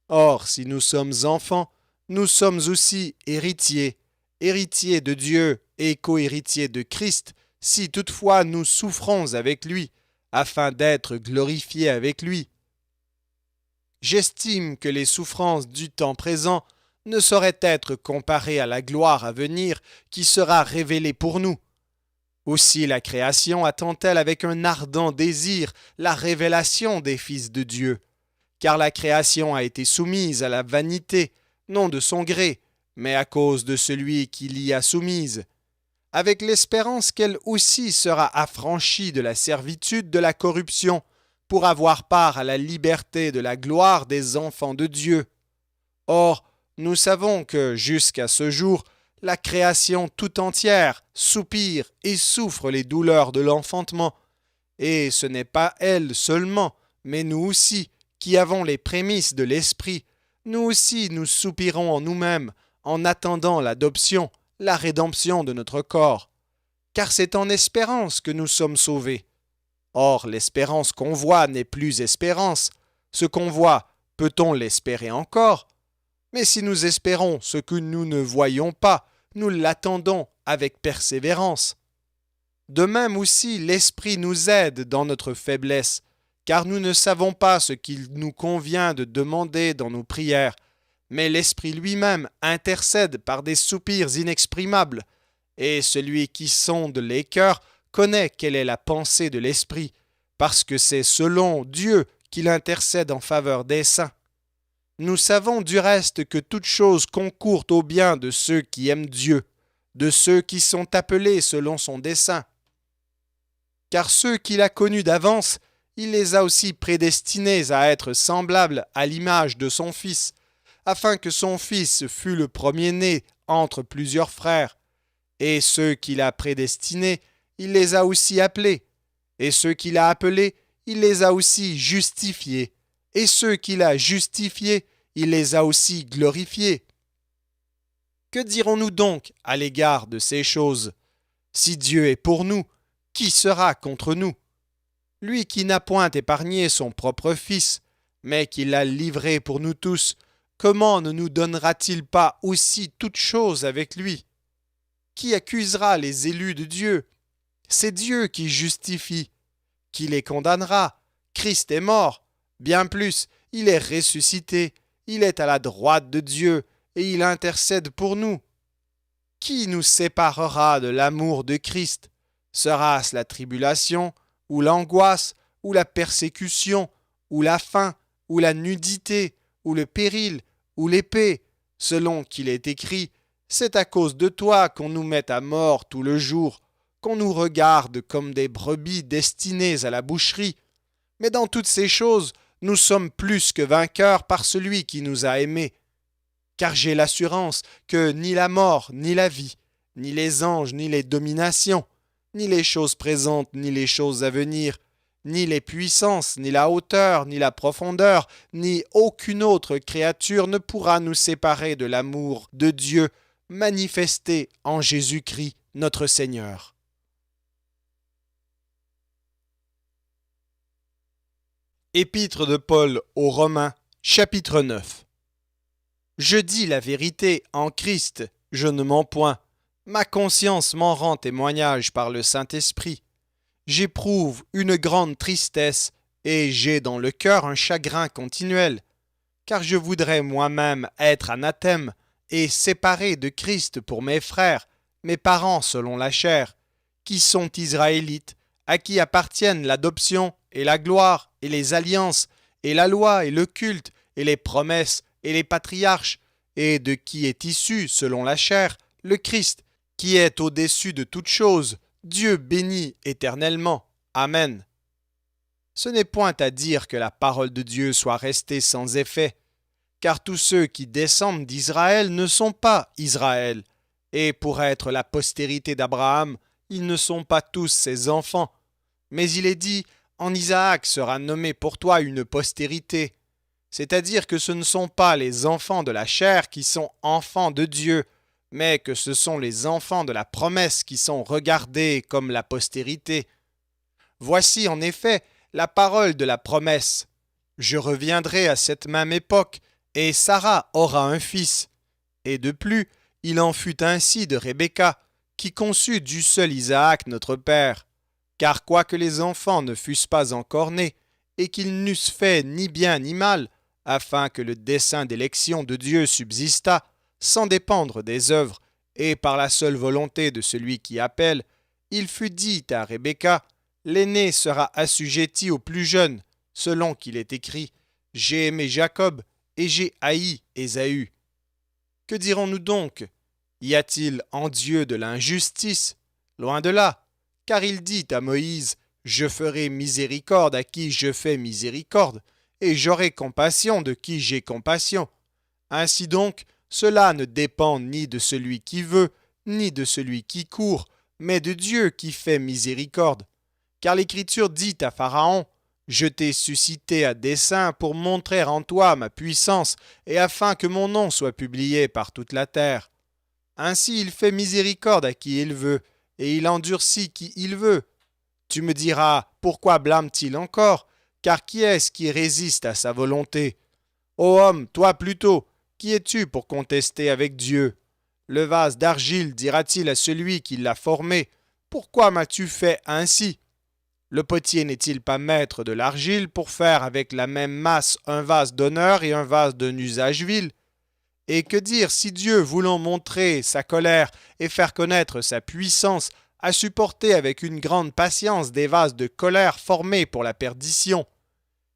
Speaker 1: Or, si nous sommes enfants, nous sommes aussi héritiers, héritiers de Dieu et co-héritiers de Christ, si toutefois nous souffrons avec lui, afin d'être glorifiés avec lui. J'estime que les souffrances du temps présent ne sauraient être comparées à la gloire à venir qui sera révélée pour nous. Aussi la création attend-elle avec un ardent désir la révélation des fils de Dieu, car la création a été soumise à la vanité, non de son gré, mais à cause de celui qui l'y a soumise, avec l'espérance qu'elle aussi sera affranchie de la servitude de la corruption, pour avoir part à la liberté de la gloire des enfants de Dieu. Or, nous savons que, jusqu'à ce jour, la création tout entière soupire et souffre les douleurs de l'enfantement, et ce n'est pas elle seulement, mais nous aussi, qui avons les prémices de l'Esprit, nous aussi nous soupirons en nous-mêmes, en attendant l'adoption, la rédemption de notre corps. Car c'est en espérance que nous sommes sauvés. Or, l'espérance qu'on voit n'est plus espérance. Ce qu'on voit, peut-on l'espérer encore? Mais si nous espérons ce que nous ne voyons pas, nous l'attendons avec persévérance. De même aussi, l'Esprit nous aide dans notre faiblesse, car nous ne savons pas ce qu'il nous convient de demander dans nos prières, mais l'Esprit lui-même intercède par des soupirs inexprimables, et celui qui sonde les cœurs connaît quelle est la pensée de l'Esprit, parce que c'est selon Dieu qu'il intercède en faveur des saints. Nous savons du reste que toute chose concourt au bien de ceux qui aiment Dieu, de ceux qui sont appelés selon son dessein. Car ceux qu'il a connus d'avance, il les a aussi prédestinés à être semblables à l'image de son Fils, afin que son Fils fût le premier-né entre plusieurs frères. Et ceux qu'il a prédestinés, il les a aussi appelés. Et ceux qu'il a appelés, il les a aussi justifiés. Et ceux qu'il a justifiés, il les a aussi glorifiés. Que dirons-nous donc à l'égard de ces choses? Si Dieu est pour nous, qui sera contre nous? Lui qui n'a point épargné son propre Fils, mais qui l'a livré pour nous tous, comment ne nous donnera-t-il pas aussi toutes choses avec lui? Qui accusera les élus de Dieu? C'est Dieu qui justifie. Qui les condamnera? Christ est mort. Bien plus, il est ressuscité. Il est à la droite de Dieu et il intercède pour nous. Qui nous séparera de l'amour de Christ? Sera-ce la tribulation, ou l'angoisse, ou la persécution, ou la faim, ou la nudité, ou le péril, ou l'épée? Selon qu'il est écrit, c'est à cause de toi qu'on nous met à mort tout le jour, qu'on nous regarde comme des brebis destinées à la boucherie. Mais dans toutes ces choses, nous sommes plus que vainqueurs par celui qui nous a aimés. Car j'ai l'assurance que ni la mort, ni la vie, ni les anges, ni les dominations, ni les choses présentes, ni les choses à venir, ni les puissances, ni la hauteur, ni la profondeur, ni aucune autre créature ne pourra nous séparer de l'amour de Dieu manifesté en Jésus-Christ notre Seigneur. Épître de Paul aux Romains, chapitre 9. Je dis la vérité en Christ, je ne mens point. Ma conscience m'en rend témoignage par le Saint-Esprit. J'éprouve une grande tristesse et j'ai dans le cœur un chagrin continuel, car je voudrais moi-même être anathème et séparé de Christ pour mes frères, mes parents selon la chair, qui sont israélites, à qui appartiennent l'adoption et la gloire et les alliances et la loi et le culte et les promesses et les patriarches, et de qui est issu, selon la chair, le Christ, qui est au-dessus de toutes choses, Dieu béni éternellement. Amen. Ce n'est point à dire que la parole de Dieu soit restée sans effet, car tous ceux qui descendent d'Israël ne sont pas Israël, et pour être la postérité d'Abraham, ils ne sont pas tous ses enfants. Mais il est dit, en Isaac sera nommé pour toi une postérité. C'est-à-dire que ce ne sont pas les enfants de la chair qui sont enfants de Dieu, mais que ce sont les enfants de la promesse qui sont regardés comme la postérité. Voici en effet la parole de la promesse. Je reviendrai à cette même époque, et Sarah aura un fils. Et de plus, Il en fut ainsi de Rebecca, qui conçut du seul Isaac notre père. Car quoique les enfants ne fussent pas encore nés, et qu'ils n'eussent fait ni bien ni mal, afin que le dessein d'élection de Dieu subsistât, sans dépendre des œuvres, et par la seule volonté de celui qui appelle, il fut dit à Rebecca, l'aîné sera assujetti au plus jeune, selon qu'il est écrit, j'ai aimé Jacob, et j'ai haï Ésaü. Que dirons-nous donc? Y a-t-il en Dieu de l'injustice? Loin de là, car il dit à Moïse, je ferai miséricorde à qui je fais miséricorde, et j'aurai compassion de qui j'ai compassion. Ainsi donc, cela ne dépend ni de celui qui veut, ni de celui qui court, mais de Dieu qui fait miséricorde. Car l'Écriture dit à Pharaon, je t'ai suscité à dessein pour montrer en toi ma puissance, et afin que mon nom soit publié par toute la terre. Ainsi il fait miséricorde à qui il veut, et il endurcit qui il veut. Tu me diras, pourquoi blâme-t-il encore? Car qui est-ce qui résiste à sa volonté? Ô homme, toi plutôt, qui es-tu pour contester avec Dieu? Le vase d'argile dira-t-il à celui qui l'a formé, pourquoi m'as-tu fait ainsi? Le potier n'est-il pas maître de l'argile pour faire avec la même masse un vase d'honneur et un vase d'un usage vil? Et que dire si Dieu, voulant montrer sa colère et faire connaître sa puissance, a supporté avec une grande patience des vases de colère formés pour la perdition?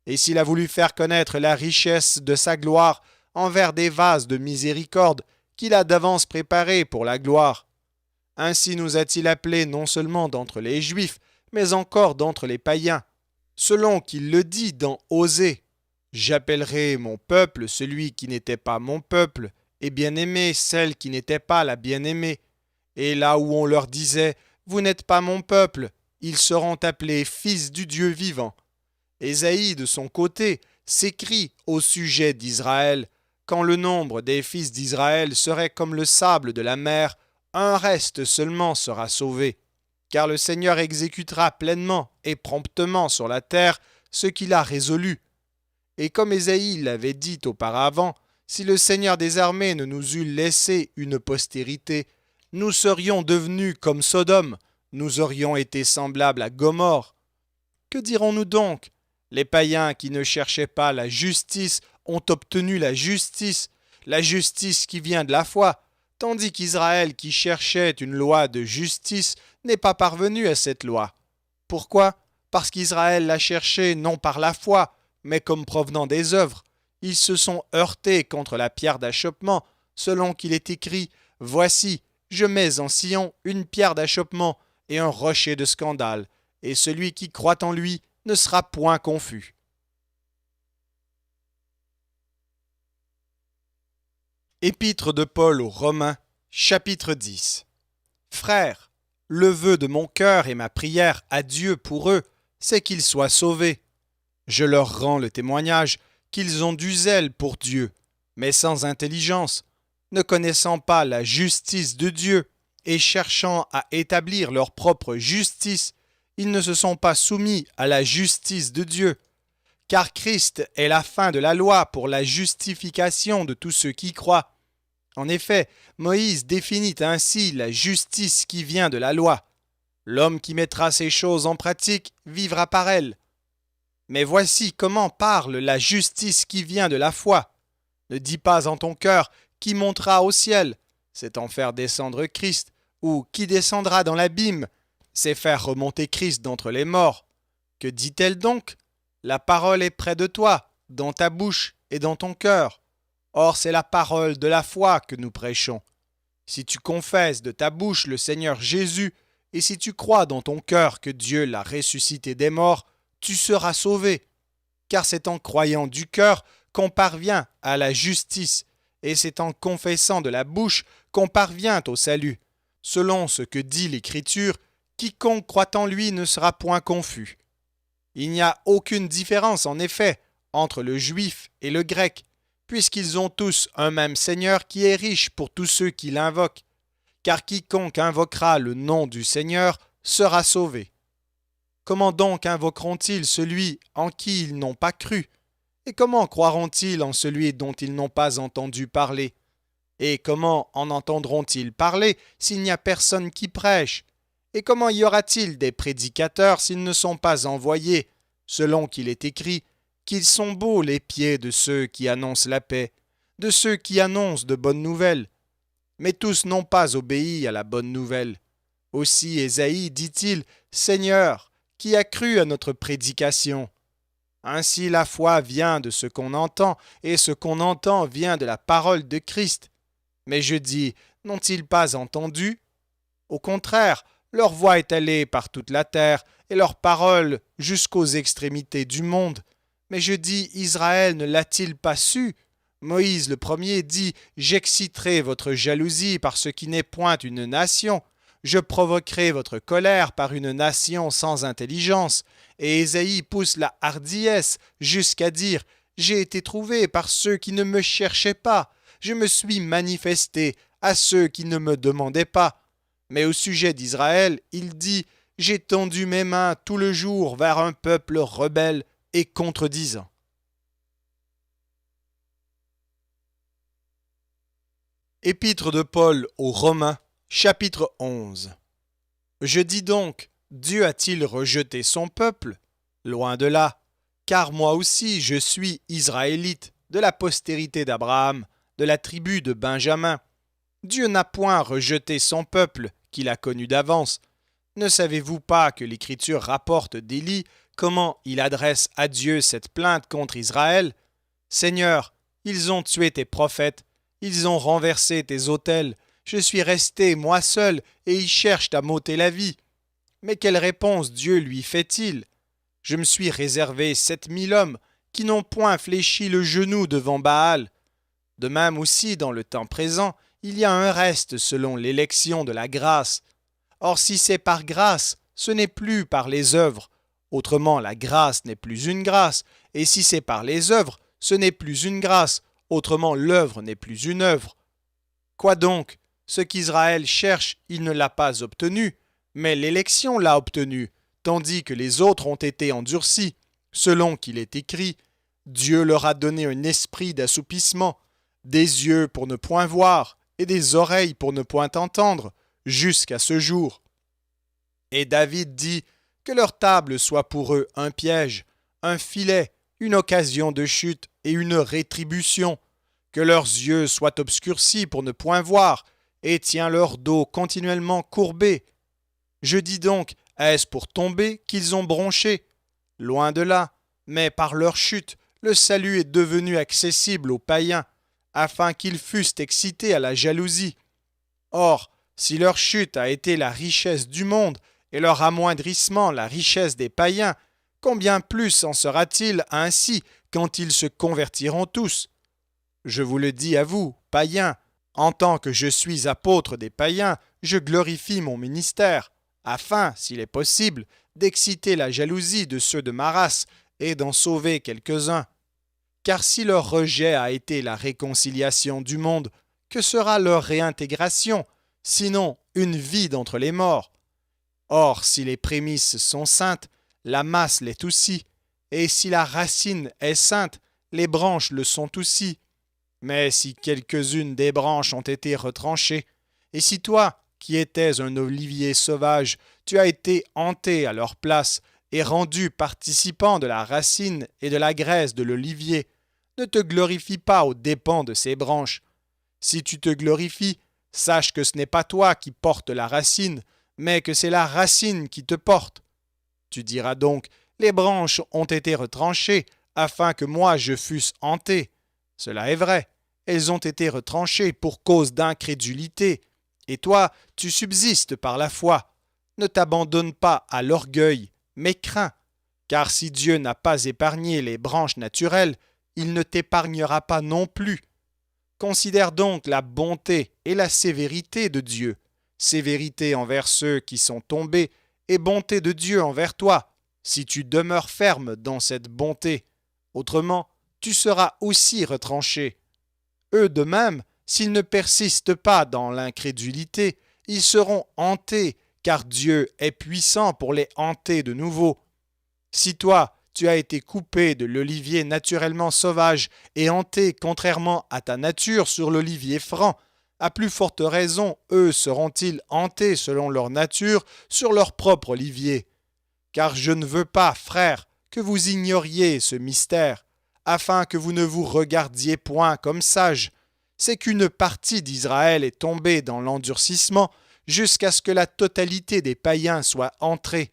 Speaker 1: Et s'il a voulu faire connaître la richesse de sa gloire envers des vases de miséricorde qu'il a d'avance préparés pour la gloire? Ainsi nous a-t-il appelés non seulement d'entre les Juifs, mais encore d'entre les païens, selon qu'il le dit dans Osée. J'appellerai mon peuple celui qui n'était pas mon peuple, et bien-aimé celle qui n'était pas la bien-aimée. Et là où on leur disait, vous n'êtes pas mon peuple, ils seront appelés fils du Dieu vivant. Ésaïe, de son côté, s'écrie au sujet d'Israël, quand le nombre des fils d'Israël serait comme le sable de la mer, un reste seulement sera sauvé. Car le Seigneur exécutera pleinement et promptement sur la terre ce qu'il a résolu. Et comme Ésaïe l'avait dit auparavant, si le Seigneur des armées ne nous eût laissé une postérité, nous serions devenus comme Sodome, nous aurions été semblables à Gomorrhe. Que dirons-nous donc? Les païens qui ne cherchaient pas la justice ont obtenu la justice qui vient de la foi, tandis qu'Israël qui cherchait une loi de justice n'est pas parvenu à cette loi. Pourquoi? Parce qu'Israël l'a cherchée non par la foi, mais comme provenant des œuvres. Ils se sont heurtés contre la pierre d'achoppement, selon qu'il est écrit « Voici, je mets en Sion une pierre d'achoppement et un rocher de scandale, et celui qui croit en lui ne sera point confus. » Épître de Paul aux Romains, chapitre 10. Frères, le vœu de mon cœur et ma prière à Dieu pour eux, c'est qu'ils soient sauvés. Je leur rends le témoignage qu'ils ont du zèle pour Dieu, mais sans intelligence, ne connaissant pas la justice de Dieu et cherchant à établir leur propre justice, ils ne se sont pas soumis à la justice de Dieu. Car Christ est la fin de la loi pour la justification de tous ceux qui croient. En effet, Moïse définit ainsi la justice qui vient de la loi. L'homme qui mettra ces choses en pratique vivra par elles. Mais voici comment parle la justice qui vient de la foi. Ne dis pas en ton cœur qui montera au ciel, c'est en faire descendre Christ, ou qui descendra dans l'abîme, c'est faire remonter Christ d'entre les morts. Que dit-elle donc? La parole est près de toi, dans ta bouche et dans ton cœur. Or c'est la parole de la foi que nous prêchons. Si tu confesses de ta bouche le Seigneur Jésus, et si tu crois dans ton cœur que Dieu l'a ressuscité des morts, tu seras sauvé. Car c'est en croyant du cœur qu'on parvient à la justice, et c'est en confessant de la bouche qu'on parvient au salut. Selon ce que dit l'Écriture, quiconque croit en lui ne sera point confus. Il n'y a aucune différence en effet entre le juif et le grec, puisqu'ils ont tous un même Seigneur qui est riche pour tous ceux qui l'invoquent. Car quiconque invoquera le nom du Seigneur sera sauvé. Comment donc invoqueront-ils celui en qui ils n'ont pas cru? Et comment croiront-ils en celui dont ils n'ont pas entendu parler? Et comment en entendront-ils parler s'il n'y a personne qui prêche? Et comment y aura-t-il des prédicateurs s'ils ne sont pas envoyés, selon qu'il est écrit, qu'ils sont beaux les pieds de ceux qui annoncent la paix, de ceux qui annoncent de bonnes nouvelles. Mais tous n'ont pas obéi à la bonne nouvelle. Aussi Ésaïe dit-il, Seigneur, qui a cru à notre prédication? Ainsi la foi vient de ce qu'on entend, et ce qu'on entend vient de la parole de Christ. Mais je dis, n'ont-ils pas entendu? Au contraire, leur voix est allée par toute la terre, et leur parole jusqu'aux extrémités du monde. Mais je dis, Israël ne l'a-t-il pas su? Moïse le premier dit, j'exciterai votre jalousie par ce qui n'est point une nation. Je provoquerai votre colère par une nation sans intelligence. Et Ésaïe pousse la hardiesse jusqu'à dire, j'ai été trouvé par ceux qui ne me cherchaient pas. Je me suis manifesté à ceux qui ne me demandaient pas. Mais au sujet d'Israël, il dit, j'ai tendu mes mains tout le jour vers un peuple rebelle et contredisant. Épître de Paul aux Romains, chapitre 11. Je dis donc, Dieu a-t-il rejeté son peuple? Loin de là, car moi aussi je suis israélite, de la postérité d'Abraham, de la tribu de Benjamin. Dieu n'a point rejeté son peuple, qu'il a connu d'avance. Ne savez-vous pas que l'Écriture rapporte d'Élie comment il adresse à Dieu cette plainte contre Israël? Seigneur, ils ont tué tes prophètes, ils ont renversé tes autels, je suis resté moi seul, et ils cherchent à m'ôter la vie. Mais quelle réponse Dieu lui fait-il? Je me suis réservé 7000 hommes qui n'ont point fléchi le genou devant Baal. De même aussi, dans le temps présent, il y a un reste selon l'élection de la grâce. Or, si c'est par grâce, ce n'est plus par les œuvres. Autrement, la grâce n'est plus une grâce, et si c'est par les œuvres, ce n'est plus une grâce. Autrement, l'œuvre n'est plus une œuvre. Quoi donc? Ce qu'Israël cherche, il ne l'a pas obtenu, mais l'élection l'a obtenu, tandis que les autres ont été endurcis, selon qu'il est écrit, Dieu leur a donné un esprit d'assoupissement, des yeux pour ne point voir, et des oreilles pour ne point entendre, jusqu'à ce jour. Et David dit, que leur table soit pour eux un piège, un filet, une occasion de chute et une rétribution, que leurs yeux soient obscurcis pour ne point voir, et tiens leur dos continuellement courbé. Je dis donc, est-ce pour tomber qu'ils ont bronché? Loin de là, mais par leur chute, le salut est devenu accessible aux païens, afin qu'ils fussent excités à la jalousie. Or, si leur chute a été la richesse du monde, et leur amoindrissement la richesse des païens, combien plus en sera-t-il ainsi quand ils se convertiront tous? Je vous le dis à vous, païens, en tant que je suis apôtre des païens, je glorifie mon ministère, afin, s'il est possible, d'exciter la jalousie de ceux de ma race et d'en sauver quelques-uns. Car si leur rejet a été la réconciliation du monde, que sera leur réintégration, sinon une vie d'entre les morts? Or, si les prémices sont saintes, la masse l'est aussi, et si la racine est sainte, les branches le sont aussi. Mais si quelques-unes des branches ont été retranchées, et si toi, qui étais un olivier sauvage, tu as été hanté à leur place et rendu participant de la racine et de la graisse de l'olivier, ne te glorifie pas aux dépens de ces branches. Si tu te glorifies, sache que ce n'est pas toi qui portes la racine, mais que c'est la racine qui te porte. Tu diras donc, les branches ont été retranchées, afin que moi je fusse hanté. Cela est vrai, elles ont été retranchées pour cause d'incrédulité, et toi, tu subsistes par la foi. Ne t'abandonne pas à l'orgueil, mais crains, car si Dieu n'a pas épargné les branches naturelles, il ne t'épargnera pas non plus. Considère donc la bonté et la sévérité de Dieu, sévérité envers ceux qui sont tombés, et bonté de Dieu envers toi, si tu demeures ferme dans cette bonté. Autrement, tu seras aussi retranché. Eux de même, s'ils ne persistent pas dans l'incrédulité, ils seront hantés, car Dieu est puissant pour les hanter de nouveau. Si toi, tu as été coupé de l'olivier naturellement sauvage et hanté contrairement à ta nature sur l'olivier franc, À plus forte raison, eux seront-ils hantés selon leur nature sur leur propre olivier. Car je ne veux pas, frères, que vous ignoriez ce mystère, afin que vous ne vous regardiez point comme sages. C'est qu'une partie d'Israël est tombée dans l'endurcissement jusqu'à ce que la totalité des païens soit entrée.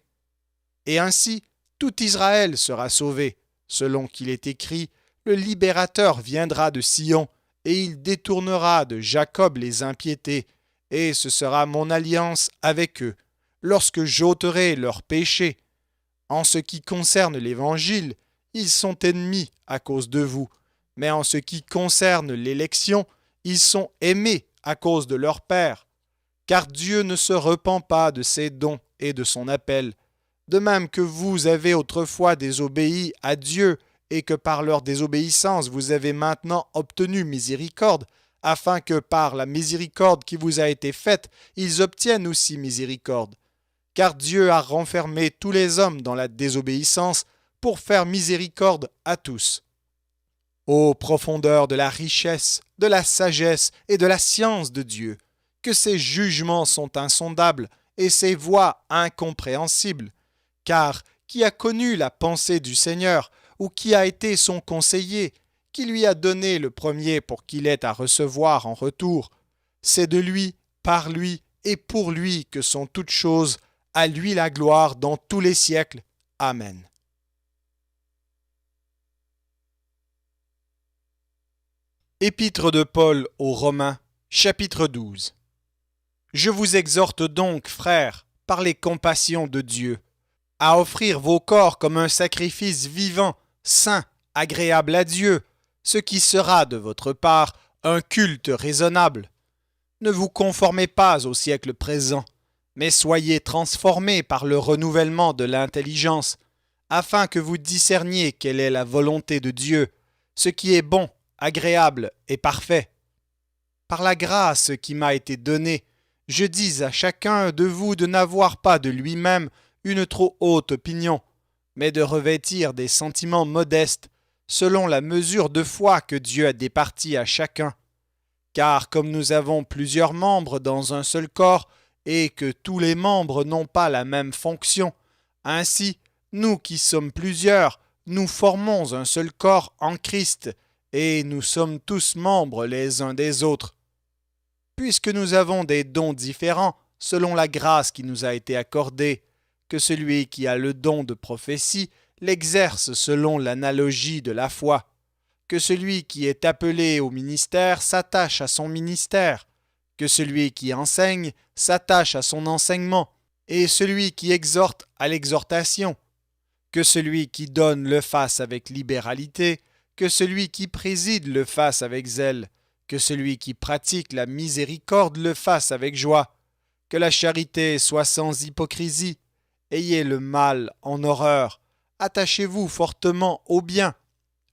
Speaker 1: Et ainsi, tout Israël sera sauvé, selon qu'il est écrit, le libérateur viendra de Sion, et il détournera de Jacob les impiétés, et ce sera mon alliance avec eux, lorsque j'ôterai leurs péchés. En ce qui concerne l'Évangile, ils sont ennemis à cause de vous, mais en ce qui concerne l'élection, ils sont aimés à cause de leur Père. Car Dieu ne se repent pas de ses dons et de son appel, de même que vous avez autrefois désobéi à Dieu et que par leur désobéissance vous avez maintenant obtenu miséricorde, afin que par la miséricorde qui vous a été faite, ils obtiennent aussi miséricorde. Car Dieu a renfermé tous les hommes dans la désobéissance pour faire miséricorde à tous. Ô profondeur de la richesse, de la sagesse et de la science de Dieu, que ses jugements sont insondables et ses voies incompréhensibles. Car qui a connu la pensée du Seigneur, ou qui a été son conseiller, qui lui a donné le premier pour qu'il ait à recevoir en retour? C'est de lui, par lui et pour lui que sont toutes choses, à lui la gloire dans tous les siècles. Amen. Épître de Paul aux Romains, chapitre 12. Je vous exhorte donc, frères, par les compassions de Dieu, à offrir vos corps comme un sacrifice vivant, saint, agréable à Dieu, ce qui sera de votre part un culte raisonnable. Ne vous conformez pas au siècle présent, mais soyez transformés par le renouvellement de l'intelligence, afin que vous discerniez quelle est la volonté de Dieu, ce qui est bon, agréable et parfait. Par la grâce qui m'a été donnée, je dis à chacun de vous de n'avoir pas de lui-même une trop haute opinion, mais de revêtir des sentiments modestes, selon la mesure de foi que Dieu a départie à chacun. Car comme nous avons plusieurs membres dans un seul corps, et que tous les membres n'ont pas la même fonction, ainsi, nous qui sommes plusieurs, nous formons un seul corps en Christ, et nous sommes tous membres les uns des autres. Puisque nous avons des dons différents, selon la grâce qui nous a été accordée, que celui qui a le don de prophétie l'exerce selon l'analogie de la foi, que celui qui est appelé au ministère s'attache à son ministère, que celui qui enseigne s'attache à son enseignement, et celui qui exhorte à l'exhortation, que celui qui donne le fasse avec libéralité, que celui qui préside le fasse avec zèle, que celui qui pratique la miséricorde le fasse avec joie, que la charité soit sans hypocrisie. Ayez le mal en horreur, attachez-vous fortement au bien.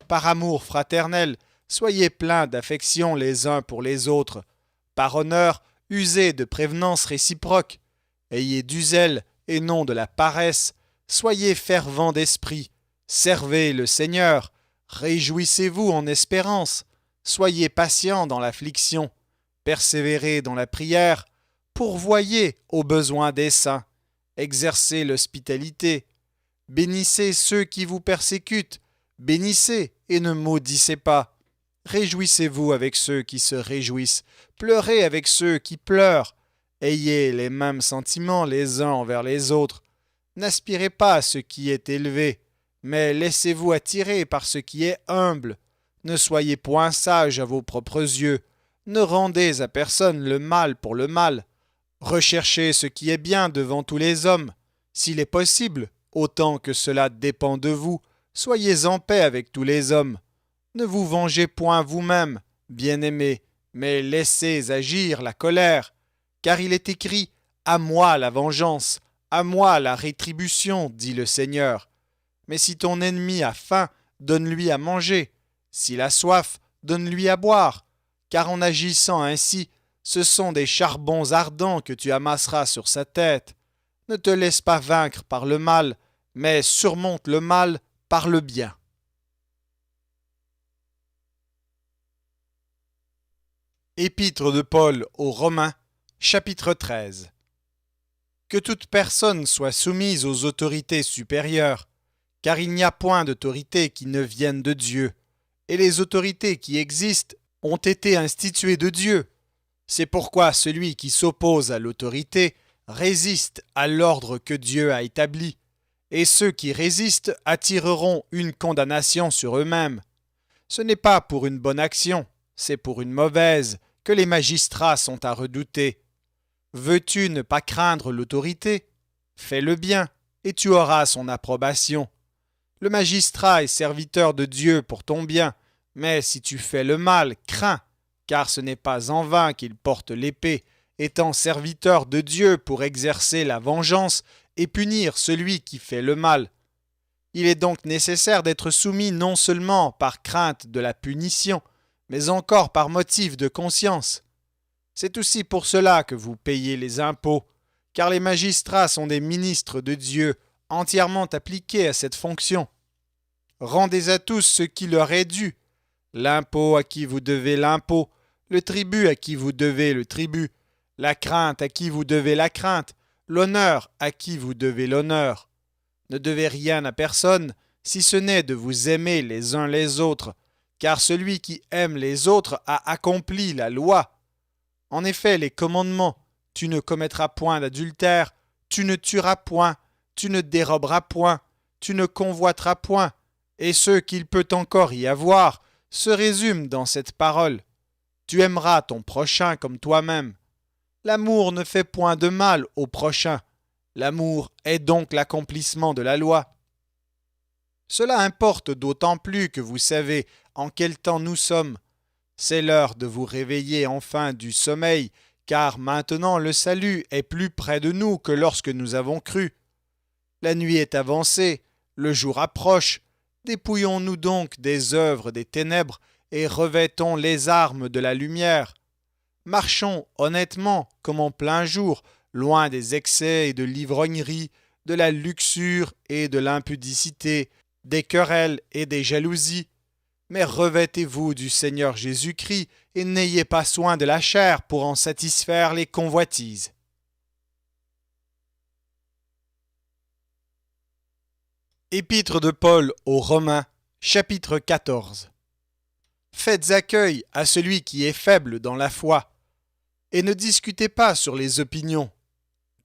Speaker 1: Par amour fraternel, soyez pleins d'affection les uns pour les autres. Par honneur, usez de prévenance réciproque. Ayez du zèle et non de la paresse. Soyez fervents d'esprit. Servez le Seigneur. Réjouissez-vous en espérance. Soyez patients dans l'affliction. Persévérez dans la prière. Pourvoyez aux besoins des saints. Exercez l'hospitalité. Bénissez ceux qui vous persécutent. Bénissez et ne maudissez pas. Réjouissez-vous avec ceux qui se réjouissent. Pleurez avec ceux qui pleurent. Ayez les mêmes sentiments les uns envers les autres. N'aspirez pas à ce qui est élevé, mais laissez-vous attirer par ce qui est humble. Ne soyez point sages à vos propres yeux. Ne rendez à personne le mal pour le mal. Recherchez ce qui est bien devant tous les hommes. S'il est possible, autant que cela dépend de vous, soyez en paix avec tous les hommes. Ne vous vengez point vous-même, bien-aimés, mais laissez agir la colère. Car il est écrit « À moi la vengeance, à moi la rétribution, dit le Seigneur. » Mais si ton ennemi a faim, donne-lui à manger. S'il a soif, donne-lui à boire. Car en agissant ainsi, ce sont des charbons ardents que tu amasseras sur sa tête. Ne te laisse pas vaincre par le mal, mais surmonte le mal par le bien. Épître de Paul aux Romains, chapitre 13. Que toute personne soit soumise aux autorités supérieures, car il n'y a point d'autorité qui ne vienne de Dieu, et les autorités qui existent ont été instituées de Dieu. C'est pourquoi celui qui s'oppose à l'autorité résiste à l'ordre que Dieu a établi, et ceux qui résistent attireront une condamnation sur eux-mêmes. Ce n'est pas pour une bonne action, c'est pour une mauvaise que les magistrats sont à redouter. Veux-tu ne pas craindre l'autorité? Fais le bien, et tu auras son approbation. Le magistrat est serviteur de Dieu pour ton bien, mais si tu fais le mal, crains, car ce n'est pas en vain qu'il porte l'épée, étant serviteur de Dieu pour exercer la vengeance et punir celui qui fait le mal. Il est donc nécessaire d'être soumis non seulement par crainte de la punition, mais encore par motif de conscience. C'est aussi pour cela que vous payez les impôts, car les magistrats sont des ministres de Dieu entièrement appliqués à cette fonction. Rendez à tous ce qui leur est dû, l'impôt à qui vous devez l'impôt, le tribut à qui vous devez le tribut, la crainte à qui vous devez la crainte, l'honneur à qui vous devez l'honneur. Ne devez rien à personne, si ce n'est de vous aimer les uns les autres, car celui qui aime les autres a accompli la loi. En effet, les commandements, tu ne commettras point d'adultère, tu ne tueras point, tu ne déroberas point, tu ne convoiteras point, et ce qu'il peut encore y avoir, se résume dans cette parole. Tu aimeras ton prochain comme toi-même. L'amour ne fait point de mal au prochain. L'amour est donc l'accomplissement de la loi. Cela importe d'autant plus que vous savez en quel temps nous sommes. C'est l'heure de vous réveiller enfin du sommeil, car maintenant le salut est plus près de nous que lorsque nous avons cru. La nuit est avancée, le jour approche. Dépouillons-nous donc des œuvres des ténèbres et revêtons les armes de la lumière. Marchons honnêtement comme en plein jour, loin des excès et de l'ivrognerie, de la luxure et de l'impudicité, des querelles et des jalousies. Mais revêtez-vous du Seigneur Jésus-Christ et n'ayez pas soin de la chair pour en satisfaire les convoitises. Épître de Paul aux Romains, chapitre 14. Faites accueil à celui qui est faible dans la foi, et ne discutez pas sur les opinions.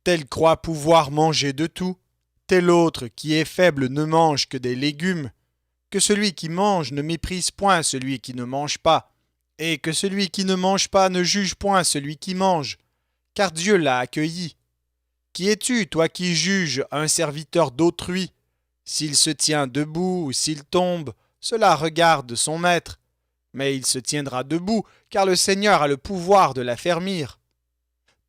Speaker 1: Tel croit pouvoir manger de tout, tel autre qui est faible ne mange que des légumes, que celui qui mange ne méprise point celui qui ne mange pas, et que celui qui ne mange pas ne juge point celui qui mange, car Dieu l'a accueilli. Qui es-tu, toi qui juges un serviteur d'autrui? S'il se tient debout ou s'il tombe, cela regarde son maître. Mais il se tiendra debout, car le Seigneur a le pouvoir de l'affermir.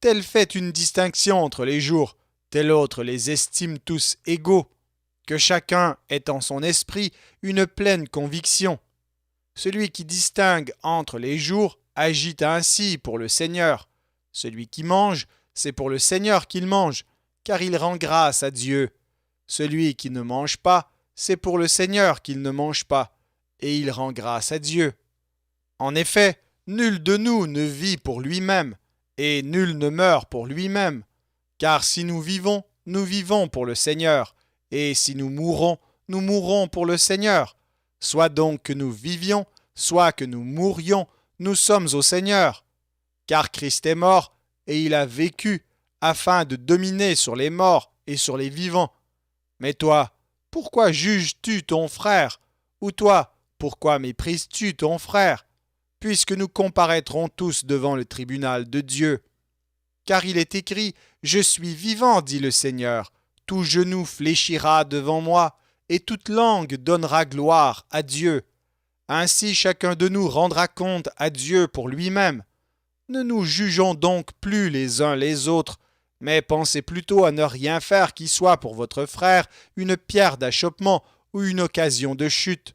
Speaker 1: Tel fait une distinction entre les jours, tel autre les estime tous égaux. Que chacun ait en son esprit une pleine conviction. Celui qui distingue entre les jours agit ainsi pour le Seigneur. Celui qui mange, c'est pour le Seigneur qu'il mange, car il rend grâce à Dieu. Celui qui ne mange pas, c'est pour le Seigneur qu'il ne mange pas, et il rend grâce à Dieu. En effet, nul de nous ne vit pour lui-même, et nul ne meurt pour lui-même. Car si nous vivons pour le Seigneur, et si nous mourrons pour le Seigneur. Soit donc que nous vivions, soit que nous mourions, nous sommes au Seigneur. Car Christ est mort, et il a vécu, afin de dominer sur les morts et sur les vivants. Mais toi, pourquoi juges-tu ton frère? Ou toi, pourquoi méprises-tu ton frère? Puisque nous comparaîtrons tous devant le tribunal de Dieu. Car il est écrit, « Je suis vivant, dit le Seigneur, tout genou fléchira devant moi, et toute langue donnera gloire à Dieu. Ainsi chacun de nous rendra compte à Dieu pour lui-même. Ne nous jugeons donc plus les uns les autres, mais pensez plutôt à ne rien faire qui soit pour votre frère une pierre d'achoppement ou une occasion de chute.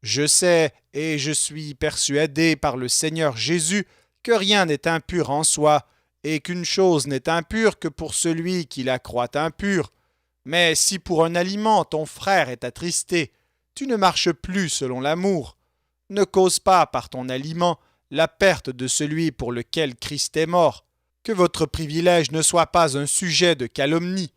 Speaker 1: Je sais et je suis persuadé par le Seigneur Jésus que rien n'est impur en soi, et qu'une chose n'est impure que pour celui qui la croit impure. Mais si pour un aliment ton frère est attristé, tu ne marches plus selon l'amour. Ne cause pas par ton aliment, la perte de celui pour lequel Christ est mort. Que votre privilège ne soit pas un sujet de calomnie,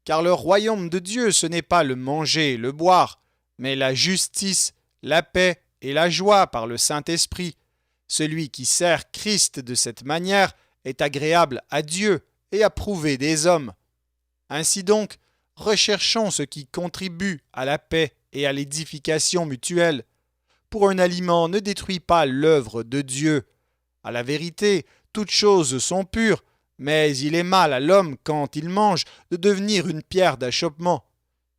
Speaker 1: car le royaume de Dieu, ce n'est pas le manger et le boire, mais la justice, la paix et la joie par le Saint-Esprit. Celui qui sert Christ de cette manière est agréable à Dieu et approuvé des hommes. Ainsi donc, recherchons ce qui contribue à la paix et à l'édification mutuelle. Pour un aliment ne détruit pas l'œuvre de Dieu. À la vérité, toutes choses sont pures, mais il est mal à l'homme, quand il mange, de devenir une pierre d'achoppement.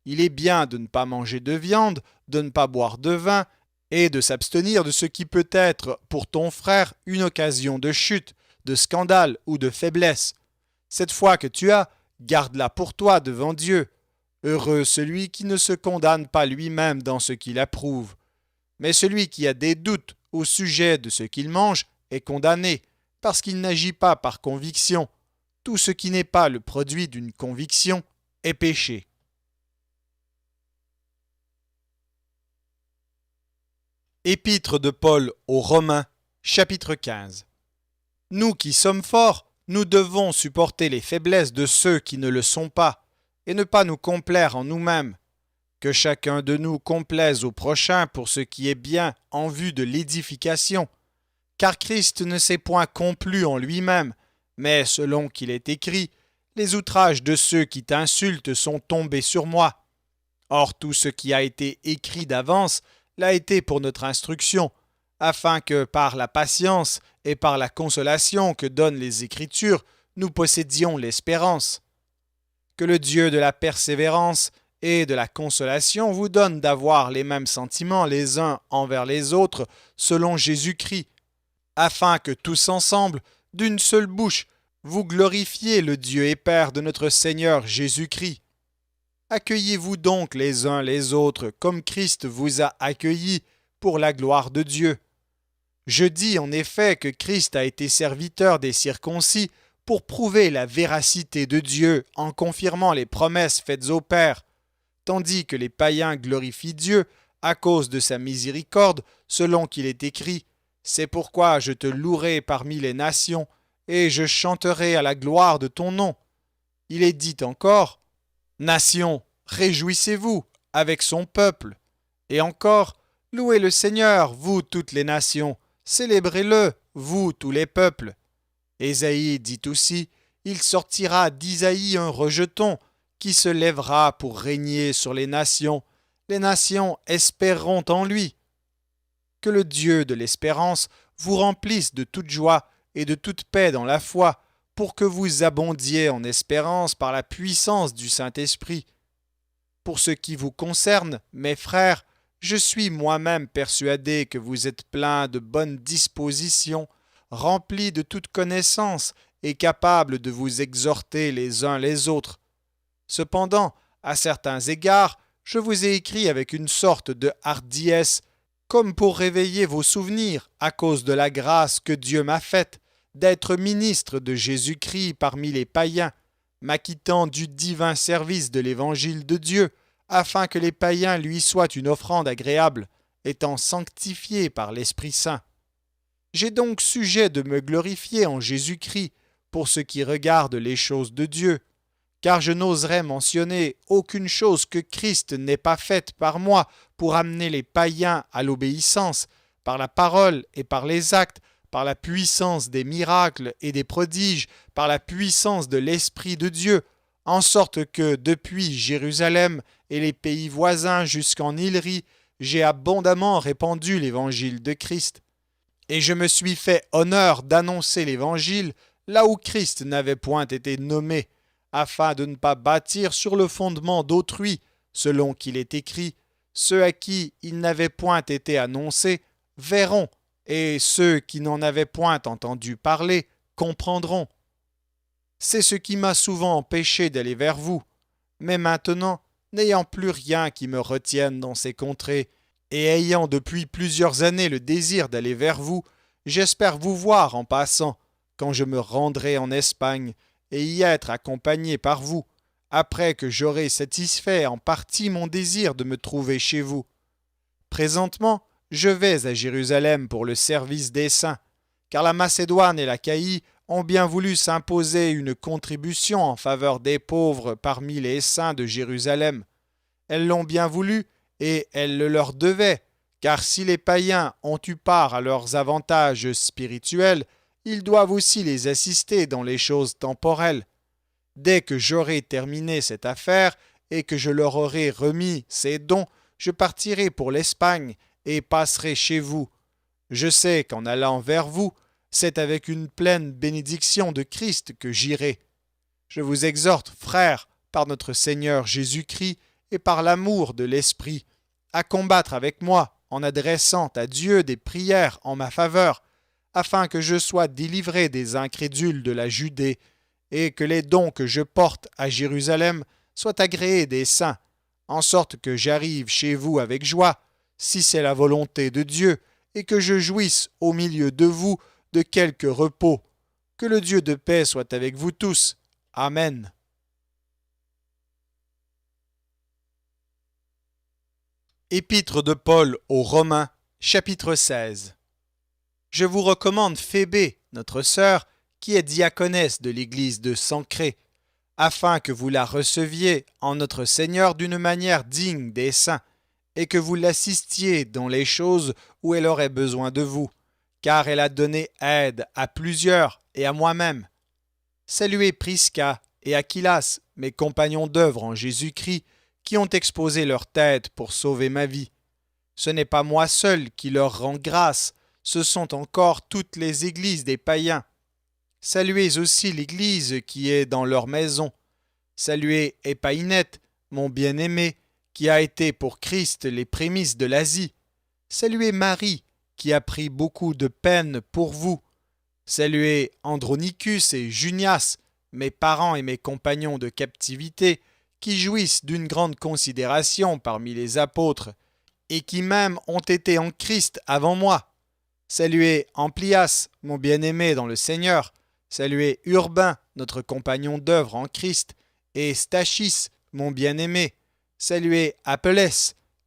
Speaker 1: Il est bien de ne pas manger de viande, de ne pas boire de vin, et de s'abstenir de ce qui peut être pour ton frère une occasion de chute, de scandale ou de faiblesse. Cette foi que tu as, garde-la pour toi devant Dieu. Heureux celui qui ne se condamne pas lui-même dans ce qu'il approuve. Mais celui qui a des doutes au sujet de ce qu'il mange est condamné, parce qu'il n'agit pas par conviction. Tout ce qui n'est pas le produit d'une conviction est péché. Épître de Paul aux Romains, chapitre 15. Nous qui sommes forts, nous devons supporter les faiblesses de ceux qui ne le sont pas, et ne pas nous complaire en nous-mêmes. Que chacun de nous complaise au prochain pour ce qui est bien en vue de l'édification. Car Christ ne s'est point complu en lui-même, mais selon qu'il est écrit, les outrages de ceux qui t'insultent sont tombés sur moi. Or tout ce qui a été écrit d'avance l'a été pour notre instruction, afin que par la patience et par la consolation que donnent les Écritures, nous possédions l'espérance. Que le Dieu de la persévérance et de la consolation vous donne d'avoir les mêmes sentiments les uns envers les autres selon Jésus-Christ, afin que tous ensemble, d'une seule bouche, vous glorifiez le Dieu et Père de notre Seigneur Jésus-Christ. Accueillez-vous donc les uns les autres comme Christ vous a accueillis pour la gloire de Dieu. Je dis en effet que Christ a été serviteur des circoncis pour prouver la véracité de Dieu en confirmant les promesses faites au Père, tandis que les païens glorifient Dieu à cause de sa miséricorde, selon qu'il est écrit « C'est pourquoi je te louerai parmi les nations, et je chanterai à la gloire de ton nom. » Il est dit encore « Nations, réjouissez-vous avec son peuple. » Et encore « Louez le Seigneur, vous toutes les nations, célébrez-le, vous tous les peuples. » Ésaïe dit aussi « Il sortira d'Isaïe un rejeton, qui se lèvera pour régner sur les nations espéreront en lui. » Que le Dieu de l'espérance vous remplisse de toute joie et de toute paix dans la foi, pour que vous abondiez en espérance par la puissance du Saint-Esprit. Pour ce qui vous concerne, mes frères, je suis moi-même persuadé que vous êtes pleins de bonnes dispositions, remplis de toute connaissance et capables de vous exhorter les uns les autres. Cependant, à certains égards, je vous ai écrit avec une sorte de hardiesse, comme pour réveiller vos souvenirs à cause de la grâce que Dieu m'a faite d'être ministre de Jésus-Christ parmi les païens, m'acquittant du divin service de l'Évangile de Dieu, afin que les païens lui soient une offrande agréable, étant sanctifiés par l'Esprit Saint. J'ai donc sujet de me glorifier en Jésus-Christ pour ce qui regarde les choses de Dieu, car je n'oserais mentionner aucune chose que Christ n'ait pas faite par moi pour amener les païens à l'obéissance, par la parole et par les actes, par la puissance des miracles et des prodiges, par la puissance de l'Esprit de Dieu, en sorte que depuis Jérusalem et les pays voisins jusqu'en Illyrie, j'ai abondamment répandu l'évangile de Christ. Et je me suis fait honneur d'annoncer l'évangile là où Christ n'avait point été nommé, afin de ne pas bâtir sur le fondement d'autrui, selon qu'il est écrit, ceux à qui il n'avait point été annoncé verront, et ceux qui n'en avaient point entendu parler comprendront. C'est ce qui m'a souvent empêché d'aller vers vous, mais maintenant, n'ayant plus rien qui me retienne dans ces contrées, et ayant depuis plusieurs années le désir d'aller vers vous, j'espère vous voir en passant, quand je me rendrai en Espagne, et y être accompagné par vous, après que j'aurai satisfait en partie mon désir de me trouver chez vous. Présentement, je vais à Jérusalem pour le service des saints, car la Macédoine et l'Achaïe ont bien voulu s'imposer une contribution en faveur des pauvres parmi les saints de Jérusalem. Elles l'ont bien voulu et elles le leur devaient, car si les païens ont eu part à leurs avantages spirituels, ils doivent aussi les assister dans les choses temporelles. Dès que j'aurai terminé cette affaire et que je leur aurai remis ces dons, je partirai pour l'Espagne et passerai chez vous. Je sais qu'en allant vers vous, c'est avec une pleine bénédiction de Christ que j'irai. Je vous exhorte, frères, par notre Seigneur Jésus-Christ et par l'amour de l'Esprit, à combattre avec moi en adressant à Dieu des prières en ma faveur, afin que je sois délivré des incrédules de la Judée, et que les dons que je porte à Jérusalem soient agréés des saints, en sorte que j'arrive chez vous avec joie, si c'est la volonté de Dieu, et que je jouisse au milieu de vous de quelque repos. Que le Dieu de paix soit avec vous tous. Amen. Épître de Paul aux Romains, chapitre 16. Je vous recommande Phébé, notre sœur, qui est diaconesse de l'église de Sancré, afin que vous la receviez en notre Seigneur d'une manière digne des saints, et que vous l'assistiez dans les choses où elle aurait besoin de vous, car elle a donné aide à plusieurs et à moi-même. Saluez Prisca et Aquilas, mes compagnons d'œuvre en Jésus-Christ, qui ont exposé leur tête pour sauver ma vie. Ce n'est pas moi seul qui leur rend grâce, ce sont encore toutes les églises des païens. Saluez aussi l'église qui est dans leur maison. Saluez Épaïnette, mon bien-aimé, qui a été pour Christ les prémices de l'Asie. Saluez Marie, qui a pris beaucoup de peine pour vous. Saluez Andronicus et Junias, mes parents et mes compagnons de captivité, qui jouissent d'une grande considération parmi les apôtres, et qui même ont été en Christ avant moi. Saluez Amplias, mon bien-aimé dans le Seigneur. Saluez Urbain, notre compagnon d'œuvre en Christ, et Stachys, mon bien-aimé. Saluez Apelles,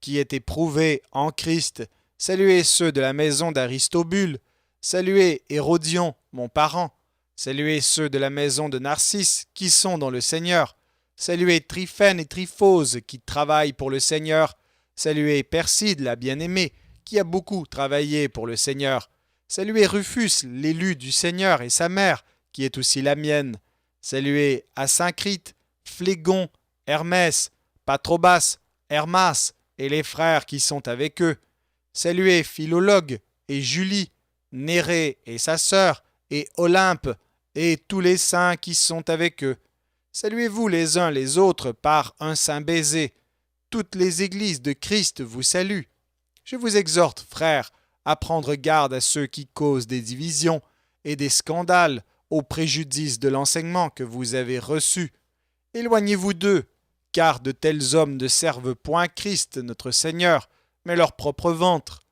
Speaker 1: qui est éprouvé en Christ. Saluez ceux de la maison d'Aristobule. Saluez Hérodion, mon parent. Saluez ceux de la maison de Narcisse, qui sont dans le Seigneur. Saluez Tryphène et Tryphose, qui travaillent pour le Seigneur. Saluez Perside, la bien-aimée, qui a beaucoup travaillé pour le Seigneur. Saluez Rufus, l'élu du Seigneur, et sa mère, qui est aussi la mienne. Saluez Asyncrite, Phlégon, Hermès, Patrobas, Hermas, et les frères qui sont avec eux. Saluez Philologue et Julie, Nérée et sa sœur, et Olympe, et tous les saints qui sont avec eux. Saluez-vous les uns les autres par un saint baiser. Toutes les églises de Christ vous saluent. Je vous exhorte, frères, à prendre garde à ceux qui causent des divisions et des scandales au préjudice de l'enseignement que vous avez reçu. Éloignez-vous d'eux, car de tels hommes ne servent point Christ notre Seigneur, mais leur propre ventre.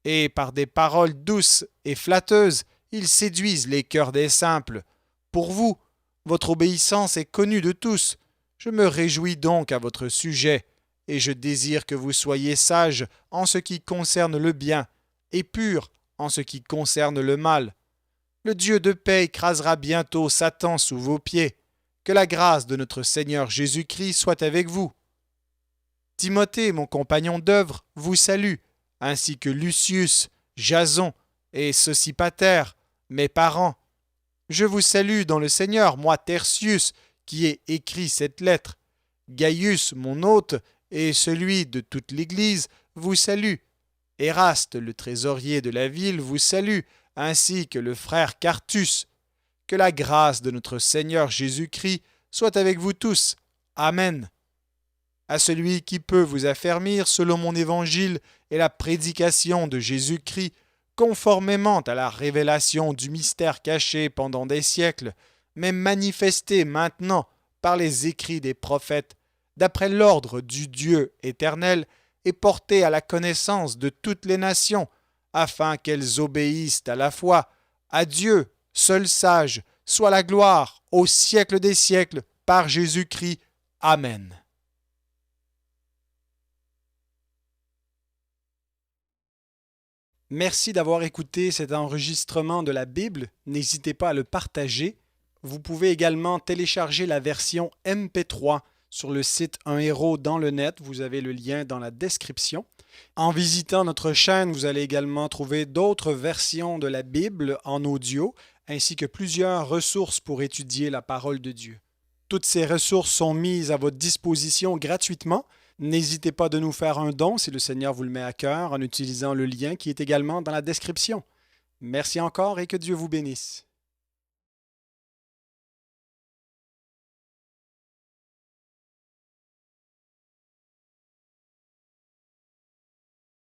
Speaker 1: Et par des paroles douces et flatteuses, ils séduisent les cœurs des simples. Pour vous, votre obéissance est connue de tous. Je me réjouis donc à votre sujet, et je désire que vous soyez sages en ce qui concerne le bien, et purs en ce qui concerne le mal. Le Dieu de paix écrasera bientôt Satan sous vos pieds. Que la grâce de notre Seigneur Jésus-Christ soit avec vous. Timothée, mon compagnon d'œuvre, vous salue, ainsi que Lucius, Jason et Sosipater, mes parents. Je vous salue dans le Seigneur, moi Tertius, qui ai écrit cette lettre. Gaius, mon hôte, et celui de toute l'Église, vous salue. Éraste, le trésorier de la ville, vous salue, ainsi que le frère Quartus. Que la grâce de notre Seigneur Jésus-Christ soit avec vous tous. Amen. À celui qui peut vous affermir selon mon évangile et la prédication de Jésus-Christ, conformément à la révélation du mystère caché pendant des siècles, mais manifesté maintenant par les écrits des prophètes, d'après l'ordre du Dieu éternel, et porté à la connaissance de toutes les nations, afin qu'elles obéissent à la foi à Dieu, seul sage, soit la gloire au siècle des siècles, par Jésus-Christ. Amen. Merci d'avoir écouté cet enregistrement de la Bible. N'hésitez pas à le partager. Vous pouvez également télécharger la version MP3 sur le site Un héros dans le net. Vous avez le lien dans la description. En visitant notre chaîne, vous allez également trouver d'autres versions de la Bible en audio, ainsi que plusieurs ressources pour étudier la parole de Dieu. Toutes ces ressources sont mises à votre disposition gratuitement. N'hésitez pas de nous faire un don si le Seigneur vous le met à cœur en utilisant le lien qui est également dans la description. Merci encore et que Dieu vous bénisse.